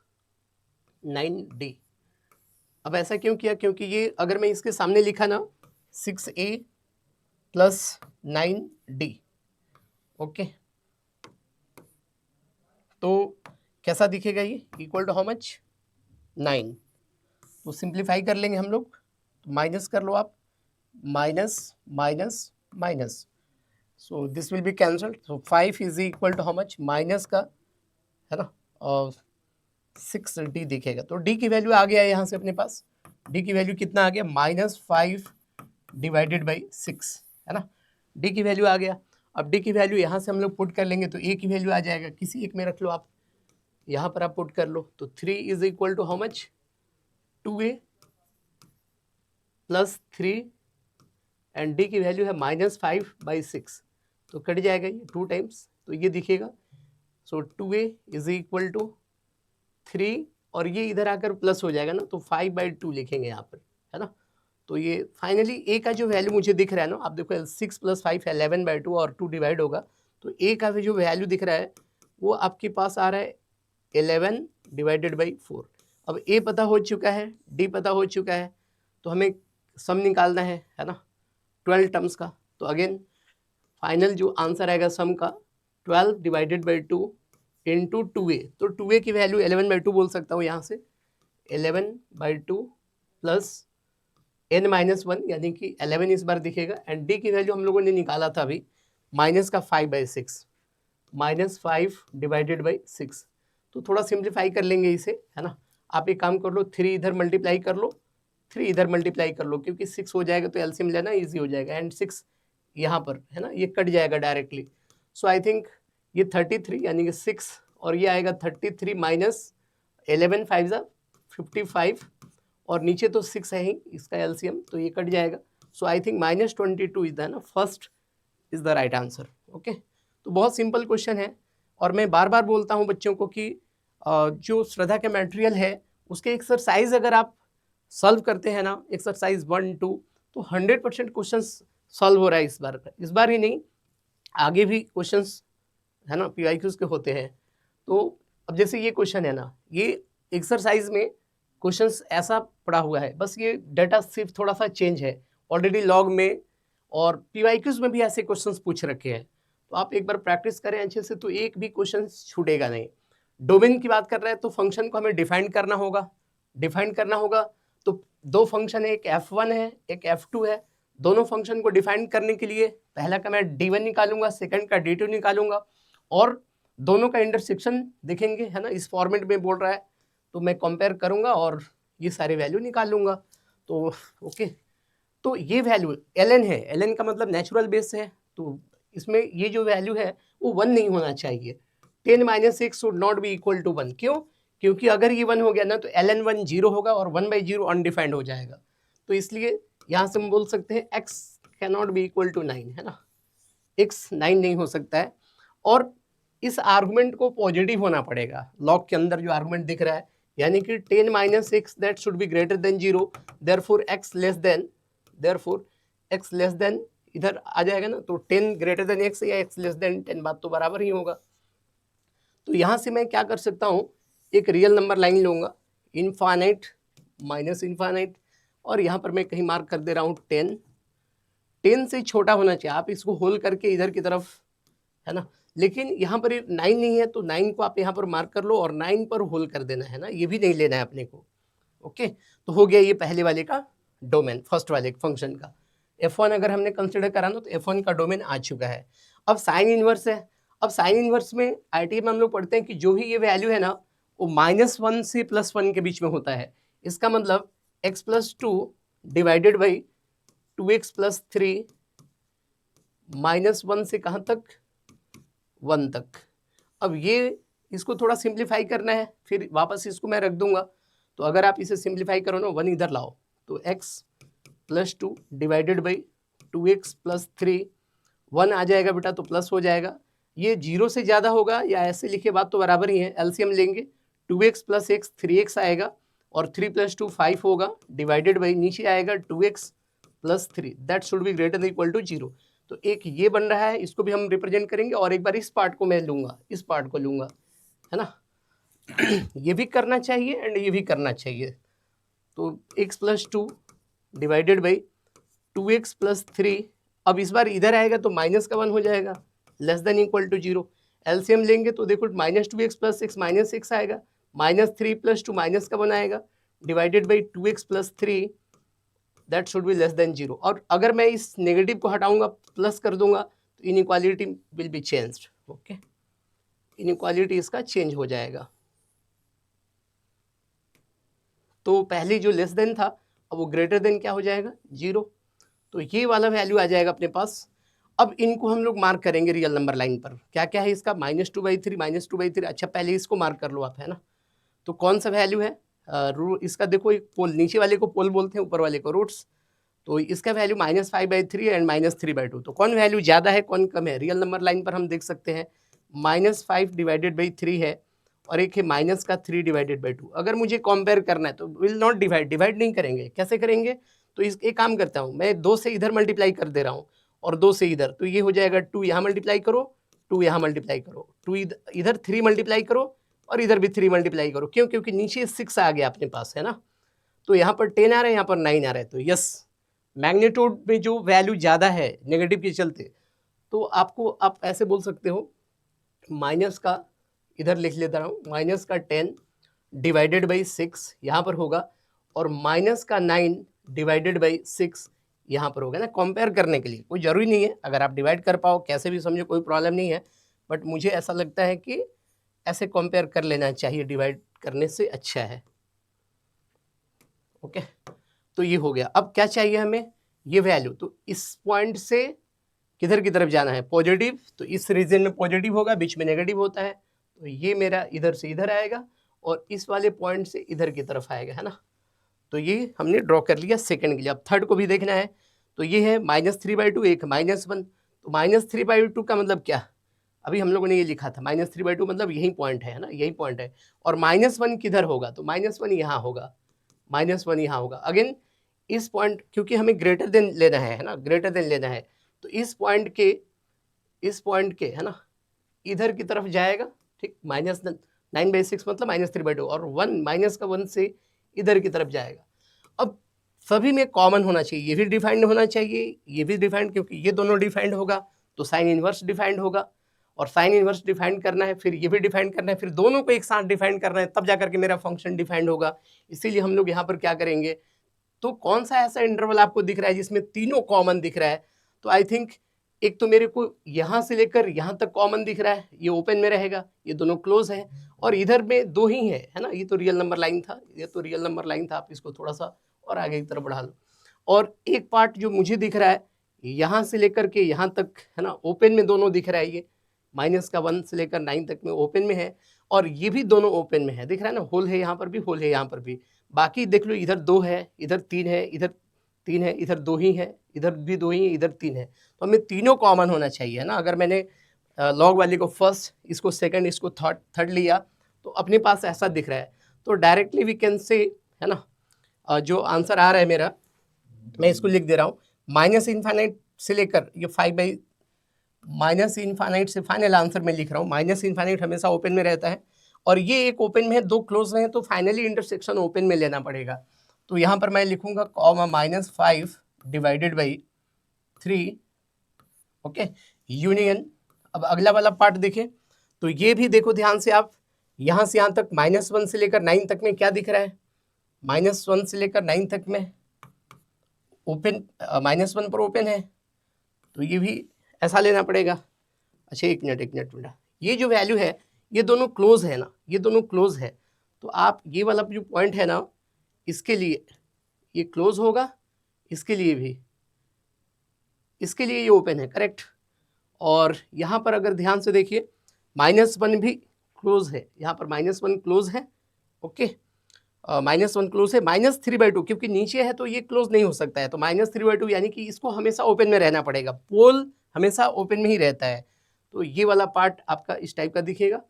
9d। अब ऐसा क्यों किया, क्योंकि ये अगर मैं इसके सामने लिखा ना 6a प्लस 9d, ओके, तो कैसा दिखेगा ये, इक्वल टू हाउ मच, 9। तो सिंप्लीफाई कर लेंगे हम लोग, तो माइनस कर लो आप, minus minus minus, so this will be cancelled, so 5 is equal to how much, minus का, है ना, और 6d दिखेगा। तो d की वैल्यू आ गया है यहाँ से अपने पास, d की वैल्यू कितना आ गया, -5 डिवाइडेड बाई 6, है ना, d की वैल्यू आ गया। अब d की वैल्यू यहाँ से हम लोग पुट कर लेंगे तो a की वैल्यू आ जाएगा, किसी एक में रख लो आप, यहाँ पर आप पुट कर लो, तो 3 is equal to how much, 2a plus 3 and d की वैल्यू है -5/6, तो कट जाएगा ये 2 टाइम्स, तो ये दिखेगा, सो 2a इज इक्वल टू 3 और ये इधर आकर प्लस हो जाएगा ना, तो 5/2 लिखेंगे यहाँ पर, है ना। तो ये फाइनली a का जो वैल्यू मुझे दिख रहा है ना, आप देखो 6 + 5 है 11/2 और 2 डिवाइड होगा, तो a का जो वैल्यू दिख रहा है वो आपके पास आ रहा है 11 डिवाइडेड बाई 4। अब a पता हो चुका है, d पता हो चुका है, तो हमें सम निकालना है ना 12 टर्म्स का। तो अगेन फाइनल जो आंसर आएगा सम का 12 डिवाइडेड बाई 2 इंटू 2a, तो 2a की वैल्यू 11/2 बोल सकता हूँ यहाँ से, 11/2 प्लस n-1 यानी कि 11 इस बार दिखेगा, एंड d की वैल्यू हम लोगों ने निकाला था अभी, माइनस का 5/6, -5 डिवाइडेड बाई 6। तो थोड़ा सिंप्लीफाई कर लेंगे इसे, है ना। आप एक काम कर लो, 3 इधर मल्टीप्लाई कर लो, 3 इधर मल्टीप्लाई कर लो, क्योंकि 6 हो जाएगा तो एलसीएम लेना ईजी हो जाएगा, एंड 6 यहाँ पर, है ना, ये कट जाएगा डायरेक्टली। सो आई थिंक ये 33 यानी कि 6 और ये आएगा 33 माइनस 11 5 55 और नीचे तो 6 है ही इसका एलसीएम, तो ये कट जाएगा। सो आई थिंक -22 इज द ना first is the right answer, okay. तो बहुत सिंपल क्वेश्चन है, और मैं बार बार बोलता हूँ बच्चों को कि जो श्रद्धा के मटेरियल है उसके एक्सरसाइज अगर आप सॉल्व करते हैं ना, एक्सरसाइज 1 2, तो 100% क्वेश्चन सॉल्व हो रहा है इस बार ही नहीं, आगे भी क्वेश्चंस है ना PYQs के होते हैं। तो अब जैसे ये क्वेश्चन है ना, ये एक्सरसाइज में क्वेश्चंस ऐसा पड़ा हुआ है, बस ये डाटा सिर्फ थोड़ा सा चेंज है, ऑलरेडी लॉग में और PYQs में भी ऐसे क्वेश्चंस पूछ रखे हैं। तो आप एक बार प्रैक्टिस करें अच्छे से, तो एक भी क्वेश्चन छूटेगा नहीं। डोमेन की बात कर रहे हैं तो फंक्शन को हमें डिफाइन करना होगा, तो दो फंक्शन है, एक f1 है एक f2 है। दोनों फंक्शन को डिफाइन करने के लिए पहला का मैं d1 निकालूंगा, सेकंड का d2 निकालूंगा, और दोनों का इंटरसेक्शन देखेंगे, है ना, इस फॉर्मेट में बोल रहा है, तो मैं कंपेयर करूंगा और ये सारे वैल्यू निकाल लूंगा। तो ओके, तो ये वैल्यू ln है, ln का मतलब नेचुरल बेस है, तो इसमें ये जो वैल्यू है वो 1 नहीं होना चाहिए। 10 - 6 should not be equal to 1, क्यों? क्योंकि अगर ये 1 हो गया ना तो ln1 0 होगा और 1/0 अनडिफाइंड हो जाएगा। तो इसलिए यहाँ से हम बोल सकते हैं x cannot be equal to 9, है ना, x 9 नहीं हो सकता है। और इस आर्गुमेंट को पॉजिटिव होना पड़ेगा, लॉग के अंदर जो आर्गुमेंट दिख रहा है, यानी कि 10 - 6 that should be greater then 0, therefore x less than इधर आ जाएगा ना, तो 10 ग्रेटर देन x या x लेस देन 10, बात तो बराबर ही होगा। तो यहाँ से मैं क्या कर सकता हूँ, एक रियल नंबर लाइन लूँगा, इनफाइनाइट माइनस इनफाइनाइट, और यहाँ पर मैं कहीं मार्क कर दे रहा हूँ 10 से छोटा होना चाहिए, आप इसको होल करके इधर की तरफ, है ना, लेकिन यहाँ पर 9 नहीं है तो 9 को आप यहाँ पर मार्क कर लो और 9 पर होल कर देना है ना, ये भी नहीं लेना है अपने को, ओके। तो हो गया ये पहले वाले का डोमेन, फर्स्ट वाले फंक्शन का। f1 अगर हमने कंसिडर करा ना तो f1 का डोमेन आ चुका है। अब साइन इनवर्स है, अब साइन इनवर्स में IIT में हम लोग पढ़ते हैं कि जो भी ये वैल्यू है ना वो -1 से +1 के बीच में होता है। इसका मतलब x + 2 डिवाइडेड बाई 2x + 3 -1 से कहाँ तक, 1 तक। अब ये इसको थोड़ा सिंप्लीफाई करना है, फिर वापस इसको मैं रख दूंगा, तो अगर आप इसे सिंप्लीफाई करो ना 1 इधर लाओ, तो x plus 2 divided by 2x plus 3, 1 आ जाएगा बेटा तो प्लस हो जाएगा। ये 0 से ज़्यादा होगा या ऐसे लिखे बात तो बराबर ही है, एलसीएम लेंगे 2x प्लस x 3x आएगा और 3 प्लस 2 5 होगा डिवाइडेड बाई नीचे आएगा 2x plus 3, that should be greater than equal to 0। तो एक ये बन रहा है, इसको भी हम रिप्रेजेंट करेंगे और एक बार इस पार्ट को मैं लूँगा, इस पार्ट को लूँगा, है ना। ये भी करना चाहिए एंड ये भी करना चाहिए। तो x plus 2 divided by 2x plus 3, अब इस बार इधर आएगा तो माइनस का 1 हो जाएगा, less than equal to 0। LCM लेंगे तो देखो माइनस 2x प्लस 6 माइनस 6 आएगा, माइनस 3 प्लस 2 माइनस का 1 आएगा divided by 2x plus 3, that should be less than 0। और अगर मैं इस नेगेटिव को हटाऊंगा प्लस कर दूंगा तो inequality will be changed. Okay, inequality इसका चेंज हो जाएगा। तो पहले जो लेस देन था अब वो ग्रेटर देन क्या हो जाएगा 0, तो ये वाला वैल्यू आ जाएगा अपने पास। अब इनको हम लोग मार्क करेंगे रियल नंबर लाइन पर, क्या क्या है इसका, -2/3 -2/3। अच्छा पहले इसको मार्क कर लो आप, है ना। तो कौन सा वैल्यू है इसका, देखो एक पोल, नीचे वाले को पोल बोलते हैं, ऊपर वाले को रूट्स। तो इसका वैल्यू -5/3 एंड -3/2। तो कौन वैल्यू ज़्यादा है कौन कम है, रियल नंबर लाइन पर हम देख सकते हैं -5 डिवाइडेड बाई 3 है और एक है माइनस का 3 डिवाइडेड बाई 2। अगर मुझे कंपेयर करना है तो विल नॉट डिवाइड नहीं करेंगे, कैसे करेंगे, तो एक काम करता हूँ मैं, 2 से इधर मल्टीप्लाई कर दे रहा हूँ और 2 से इधर, तो ये हो जाएगा 2 यहाँ मल्टीप्लाई करो, 2 यहाँ मल्टीप्लाई करो, 2 इधर 3 मल्टीप्लाई करो और इधर भी 3 मल्टीप्लाई करो। क्यों, क्योंकि नीचे 6 आ गया अपने पास, है ना। तो यहाँ पर 10 आ रहा है, यहाँ पर 9 आ रहा है। तो यस, मैग्नीट्यूड में जो वैल्यू ज़्यादा है नेगेटिव के चलते, तो आपको आप ऐसे बोल सकते हो, माइनस का इधर लिख लेता हूँ, माइनस का 10 डिवाइडेड बाई 6 यहाँ पर होगा और माइनस का 9 डिवाइडेड बाई 6 यहाँ पर होगा ना। कंपेयर करने के लिए कोई ज़रूरी नहीं है, अगर आप डिवाइड कर पाओ कैसे भी समझो, कोई प्रॉब्लम नहीं है, बट मुझे ऐसा लगता है कि ऐसे कंपेयर कर लेना चाहिए, डिवाइड करने से अच्छा है। ओके, तो ये हो गया। अब क्या चाहिए हमें, ये वैल्यू, तो इस पॉइंट से किधर की तरफ जाना है, पॉजिटिव, तो इस रीजन में पॉजिटिव होगा, बीच में नेगेटिव होता है, तो ये मेरा इधर से इधर आएगा और इस वाले पॉइंट से इधर की तरफ आएगा, है ना। तो ये हमने ड्रॉ कर लिया सेकंड के लिए। अब थर्ड को भी देखना है, तो ये है -3/2, एक -1, तो -3/2 का मतलब क्या, अभी हम लोगों ने ये लिखा था -3/2 मतलब यही पॉइंट है ना, यही पॉइंट है। और -1 किधर होगा, तो -1 यहाँ होगा, -1 यहाँ होगा। अगेन इस पॉइंट, क्योंकि हमें ग्रेटर देन लेना है ना, ग्रेटर देन लेना है, तो इस पॉइंट के है ना इधर की तरफ जाएगा, ठीक, -9/6 मतलब -3/2 और 1 माइनस का 1 से इधर की तरफ जाएगा। अब सभी में कॉमन होना चाहिए, ये भी डिफाइंड होना चाहिए, ये भी डिफाइंड, क्योंकि ये दोनों डिफाइंड होगा तो साइन इनवर्स डिफाइंड होगा, और साइन इनवर्स डिफाइंड करना है, फिर ये भी डिफाइंड करना है, फिर दोनों को एक साथ डिफाइंड करना है, तब जाकर के मेरा फंक्शन डिफाइंड होगा। इसीलिए हम लोग यहाँ पर क्या करेंगे, तो कौन सा ऐसा इंटरवल आपको दिख रहा है जिसमें तीनों कॉमन दिख रहा है, तो आई थिंक एक तो मेरे को यहाँ से लेकर यहाँ तक कॉमन दिख रहा है, ये ओपन में रहेगा, ये दोनों क्लोज है, और इधर में 2 ही है ना, ये तो रियल नंबर लाइन था, ये तो रियल नंबर लाइन था, आप इसको थोड़ा सा और आगे की तरफ बढ़ा लो। और एक पार्ट जो मुझे दिख रहा है यहाँ से लेकर के यहाँ तक, है ना, ओपन में दोनों दिख रहा है, ये -1 से लेकर 9 तक में ओपन में है, और ये भी दोनों ओपन में है, दिख रहा है ना, होल है यहाँ पर भी, होल है यहाँ पर भी। बाकी देख लो, इधर 2 है, इधर 3 है, इधर 3 है, इधर 2 ही है, इधर भी 2 ही है, इधर 3 है, तो हमें तीनों कॉमन होना चाहिए, है ना। अगर मैंने लॉग वाले को फर्स्ट, इसको सेकंड, इसको थर्ड लिया, तो अपने पास ऐसा दिख रहा है, तो डायरेक्टली वी कैन से, है ना, जो आंसर आ रहा है मेरा, मैं इसको लिख दे रहा हूँ, -∞ से लेकर ये 5 -∞ से फाइनल आंसर में लिख रहा हूँ। -∞ हमेशा ओपन में रहता है, और ये एक ओपन में है, 2 क्लोज में है, तो फाइनली इंटरसेक्शन ओपन में लेना पड़ेगा। तो यहाँ पर मैं लिखूंगा -5 डिवाइडेड बाई 3, ओके, यूनियन। अब अगला वाला पार्ट देखें, तो ये भी देखो ध्यान से आप, यहाँ से यहाँ तक -1 से लेकर 9 तक में क्या दिख रहा है, -1 से लेकर 9 तक में ओपन, -1 पर ओपन है, तो ये भी ऐसा लेना पड़ेगा। अच्छा एक मिनट बेटा, ये जो वैल्यू है ये दोनों क्लोज है ना, ये दोनों क्लोज है, तो आप ये वाला जो पॉइंट है ना, इसके लिए ये क्लोज होगा, इसके लिए भी, इसके लिए ये ओपन है, करेक्ट। और यहाँ पर अगर ध्यान से देखिए -1 भी क्लोज है, यहाँ पर -1 क्लोज है, ओके। -1 क्लोज है, -3/2 क्योंकि नीचे है तो ये क्लोज नहीं हो सकता है, तो -3/2 यानी कि इसको हमेशा ओपन में रहना पड़ेगा, पोल हमेशा ओपन में ही रहता है, तो ये वाला पार्ट आपका इस टाइप का दिखेगा।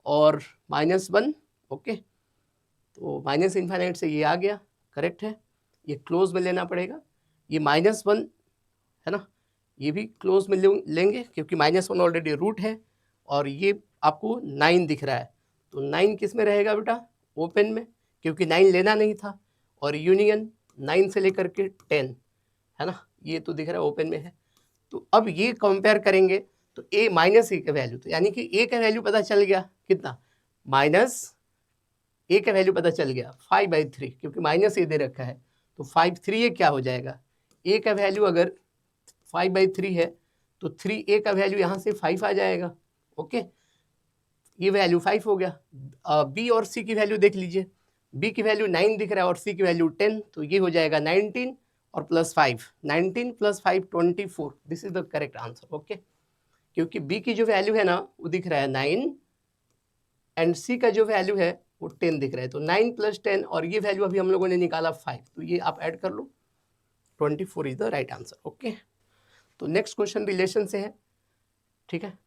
और -1, ओके, तो -∞ से ये आ गया, करेक्ट है, ये क्लोज में लेना पड़ेगा। ये -1 है ना, ये भी क्लोज में लेंगे क्योंकि -1 ऑलरेडी रूट है, और ये आपको 9 दिख रहा है, तो 9 किस में रहेगा बेटा, ओपन में, क्योंकि 9 लेना नहीं था, और यूनियन 9 से लेकर के 10 है ना, ये तो दिख रहा है ओपन में है। तो अब ये कंपेयर करेंगे तो a -a का वैल्यू, तो यानी कि a का वैल्यू पता चल गया कितना, -a का वैल्यू पता चल गया 5/3, क्योंकि -a दे रखा है, तो 5/3 क्या हो जाएगा, a का वैल्यू अगर 5/3 है तो 3a का वैल्यू यहाँ से 5 आ जाएगा, ओके, ये वैल्यू 5 हो गया। b और c की वैल्यू देख लीजिए, b की वैल्यू 9 दिख रहा है और c की वैल्यू 10, तो ये हो जाएगा 19 और +5, 19 + 5 24, this is the correct answer, okay, क्योंकि b की जो वैल्यू है ना वो दिख रहा है 9 एंड c का जो वैल्यू है वो 10 दिख रहा है, तो 9 + 10 और ये वैल्यू अभी हम लोगों ने निकाला 5, तो ये आप ऐड कर लो, 24 is the right answer, okay. तो नेक्स्ट क्वेश्चन रिलेशन से है, ठीक है,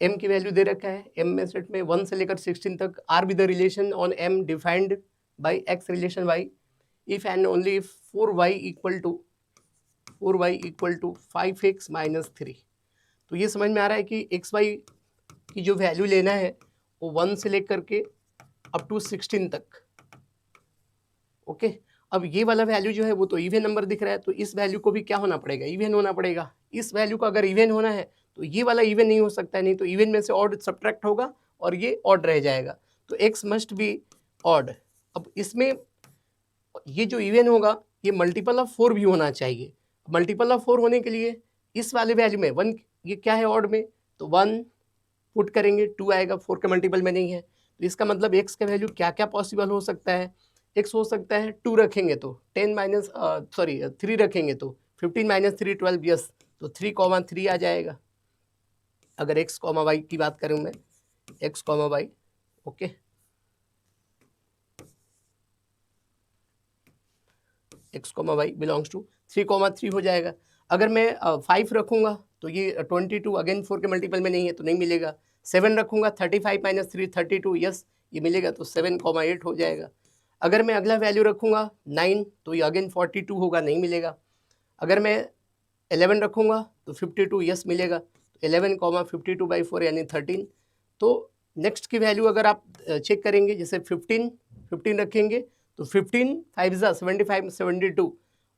m की वैल्यू दे रखा है, m में सेट में 1 से लेकर 16 तक, R be the relation on m defined by x relation y if and only if 4y equal to 5x - 3। तो ये समझ में आ रहा है कि xy की जो वैल्यू लेना है वो 1 से लेकर के अप टू 16 तक, ओके। अब ये वाला वैल्यू जो है वो तो इवन नंबर दिख रहा है, तो इस वैल्यू को भी क्या होना पड़ेगा, इवन होना पड़ेगा। इस वैल्यू को अगर इवन होना है तो ये वाला इवन नहीं हो सकता है, नहीं तो इवन में से ऑड सब्ट्रैक्ट होगा और ये ऑड रह जाएगा, तो x मस्ट बी ऑड। अब इसमें ये जो इवन होगा ये मल्टीपल ऑफ 4 भी होना चाहिए, मल्टीपल ऑफ 4 होने के लिए इस वाले वैल्यू में 1, ये क्या है ऑड में, तो 1 पुट करेंगे 2 आएगा, 4 के मल्टीपल में नहीं है, तो इसका मतलब x का वैल्यू क्या क्या पॉसिबल हो सकता है, x हो सकता है 2 रखेंगे तो 3 रखेंगे तो 15 - 3 12, यस, तो 3, 3 आ जाएगा। अगर x, y की बात करूं मैं, x, y, okay, x, y belongs to 3, 3 हो जाएगा। अगर मैं 5 रखूंगा तो ये 22, अगेन 4 के मल्टीपल में नहीं है तो नहीं मिलेगा। 7 रखूंगा 35 - 3 32, यस, ये मिलेगा, तो 7, 8 हो जाएगा। अगर मैं अगला वैल्यू रखूंगा 9 तो ये अगेन 42 होगा, नहीं मिलेगा। अगर मैं 11 रखूंगा तो 52, यस मिलेगा, 11, 52/4 यानी 13। तो नेक्स्ट की वैल्यू अगर आप चेक करेंगे, जैसे 15 रखेंगे तो 15 5 75 72,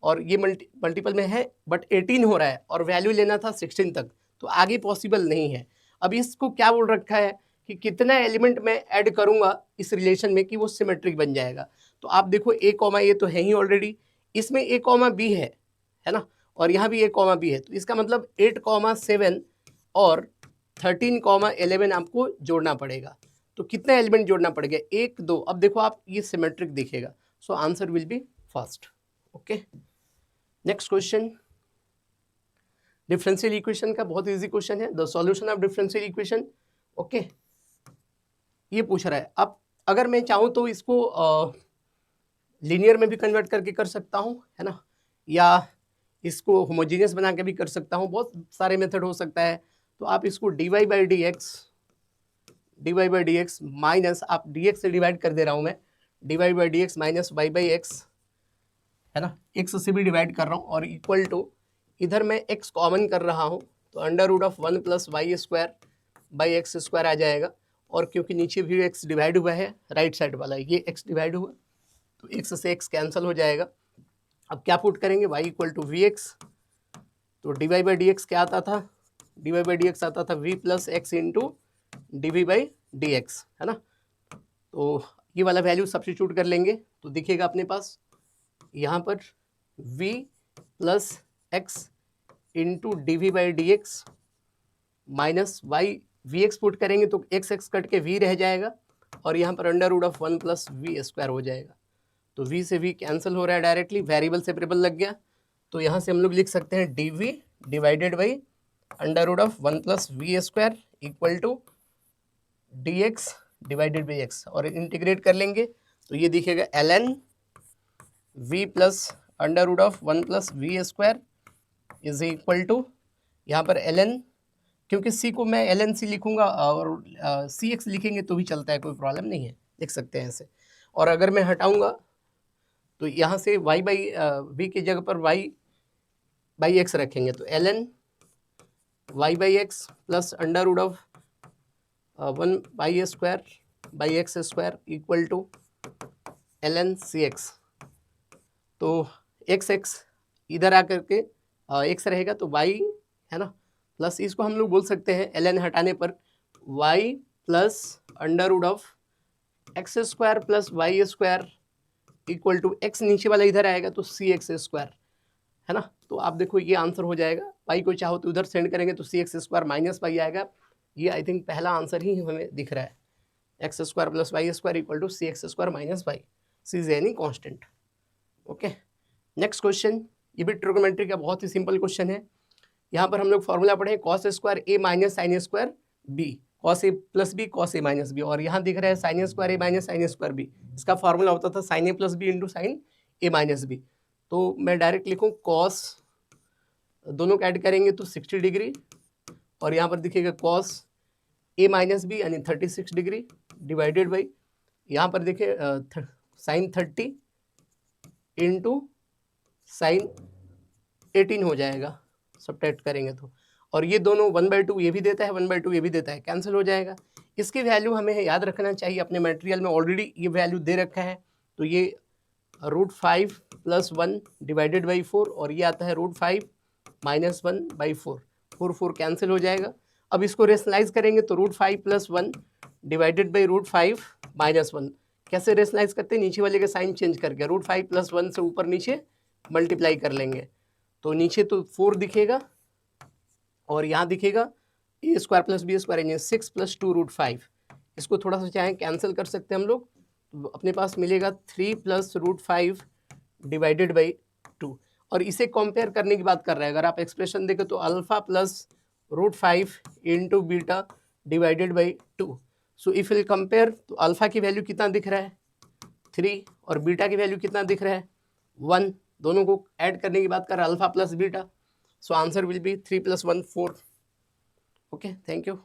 और ये मल्टीपल में है बट 18 हो रहा है और वैल्यू लेना था 16 तक, तो आगे पॉसिबल नहीं है। अब इसको क्या बोल रखा है कि कितना एलिमेंट मैं ऐड करूंगा इस रिलेशन में कि वो सिमेट्रिक बन जाएगा। तो आप देखो a, ये तो है ही ऑलरेडी, इसमें a, b है ना, और यहाँ भी a, b है, तो इसका मतलब 8, 7 और 13, 11 आपको जोड़ना पड़ेगा। तो कितना एलिमेंट जोड़ना पड़ेगा, 1 2, अब देखो आप ये सिमेट्रिक दिखेगा, so answer will be first, okay. Next question, differential equation का बहुत इजी क्वेश्चन है, the solution of differential equation, okay. ये पूछ रहा है, अब अगर मैं चाहूँ तो इसको लीनियर में भी कन्वर्ट करके कर सकता हूँ, है ना, या इसको होमोजीनियस बना के भी कर सकता हूँ, बहुत सारे मेथड हो सकता है। तो आप इसको dy/dx माइनस, आप dx से डिवाइड कर दे रहा हूँ मैं, dy/dx माइनस y/x, है ना, x से भी डिवाइड कर रहा हूँ, और इक्वल टू, इधर मैं x कॉमन कर रहा हूँ तो √1 + y² आ जाएगा, और क्योंकि नीचे भी x डिवाइड हुआ है, राइट साइड वाला ये x डिवाइड हुआ तो x से x कैंसिल हो जाएगा। अब क्या पुट करेंगे, y = vx, तो dy/dx क्या आता था, dy/dx आता था v + x × dv/dx, है ना। तो ये वाला वैल्यू सब्स्टिट्यूट कर लेंगे तो दिखेगा अपने पास यहाँ पर v + x × dv/dx minus y, vx put करेंगे तो x कट के v रह जाएगा, और यहाँ पर √1 + v² हो जाएगा। तो v से v कैंसिल हो रहा है डायरेक्टली, वेरिएबल सेपरेबल लग गया, तो यहाँ से हम लोग लिख सकते हैं dv / √1 + v² = dx / x, और इंटीग्रेट कर लेंगे तो ये दिखेगा ln v plus under root of 1 plus v square is equal to, यहाँ पर ln, क्योंकि c को मैं ln c लिखूंगा और cx लिखेंगे तो भी चलता है, कोई प्रॉब्लम नहीं है, लिख सकते हैं ऐसे। और अगर मैं हटाऊंगा तो यहाँ से y बाई वी की जगह पर y बाई एक्स रखेंगे, तो ln y by x plus under root of 1 by square by x square equal to ln cx। तो x इधर आकर के x रहेगा तो y है ना, प्लस इसको हम लोग बोल सकते हैं ln हटाने पर y plus under root of x square plus y square equal to x, नीचे वाला इधर आएगा तो cx स्क्वायर, है ना। तो आप देखो ये आंसर हो जाएगा, y को चाहो तो उधर सेंड करेंगे तो cx स्क्वायर माइनस वाई आएगा। ये आई थिंक पहला आंसर ही हमें दिख रहा है, x square plus y square equal to cx square minus y, c is any constant. Okay, next question, ये भी ट्रिग्नोमेट्री का बहुत ही सिंपल क्वेश्चन है। यहाँ पर हम लोग फॉर्मूला पढ़े cos square A minus sine square B, cos A plus B cos A minus B, और यहाँ दिख रहा है sine square A minus sine square B. इसका फॉर्मूला होता था sine A plus B into sine A minus B. तो मैं डायरेक्ट लिखूँ कॉस, दोनों को ऐड करेंगे तो 60 डिग्री, और यहाँ पर दिखेगा कॉस ए माइनस बी यानी 36 डिग्री डिवाइडेड बाई, यहाँ पर देखिए साइन 30 इंटू साइन 18 हो जाएगा, सब्ट्रैक्ट करेंगे तो। और ये दोनों 1/2 ये भी देता है, 1/2 ये भी देता है, कैंसिल हो जाएगा। इसकी वैल्यू हमें याद रखना चाहिए, अपने मटेरियल में ऑलरेडी ये वैल्यू दे रखा है। तो ये √5 + 1 डिवाइडेड बाई 4, और ये आता है √5 - 1/4, 4 कैंसिल हो जाएगा। अब इसको रेशनलाइज करेंगे तो √5 + 1 डिवाइडेड बाई √5 - 1। कैसे रेशनलाइज करते हैं, नीचे वाले का साइन चेंज करके √5 + 1 से ऊपर नीचे मल्टीप्लाई कर लेंगे, तो नीचे तो 4 दिखेगा और यहाँ दिखेगा a square plus b square यानी 6 + 2 √5। इसको थोड़ा सा चाहें कैंसिल कर सकते हैं हम लोग, तो अपने पास मिलेगा 3 + √5 डिवाइडेड बाई 2। और इसे कंपेयर करने की बात कर रहा है, अगर आप एक्सप्रेशन देखें तो alpha plus √5 into beta divided by 2। So if will compare, तो अल्फा की वैल्यू कितना दिख रहा है 3, और बीटा की वैल्यू कितना दिख रहा है 1। दोनों को ऐड करने की बात कर रहा है alpha plus beta, so answer will be 3 + 1 4। Okay, thank you.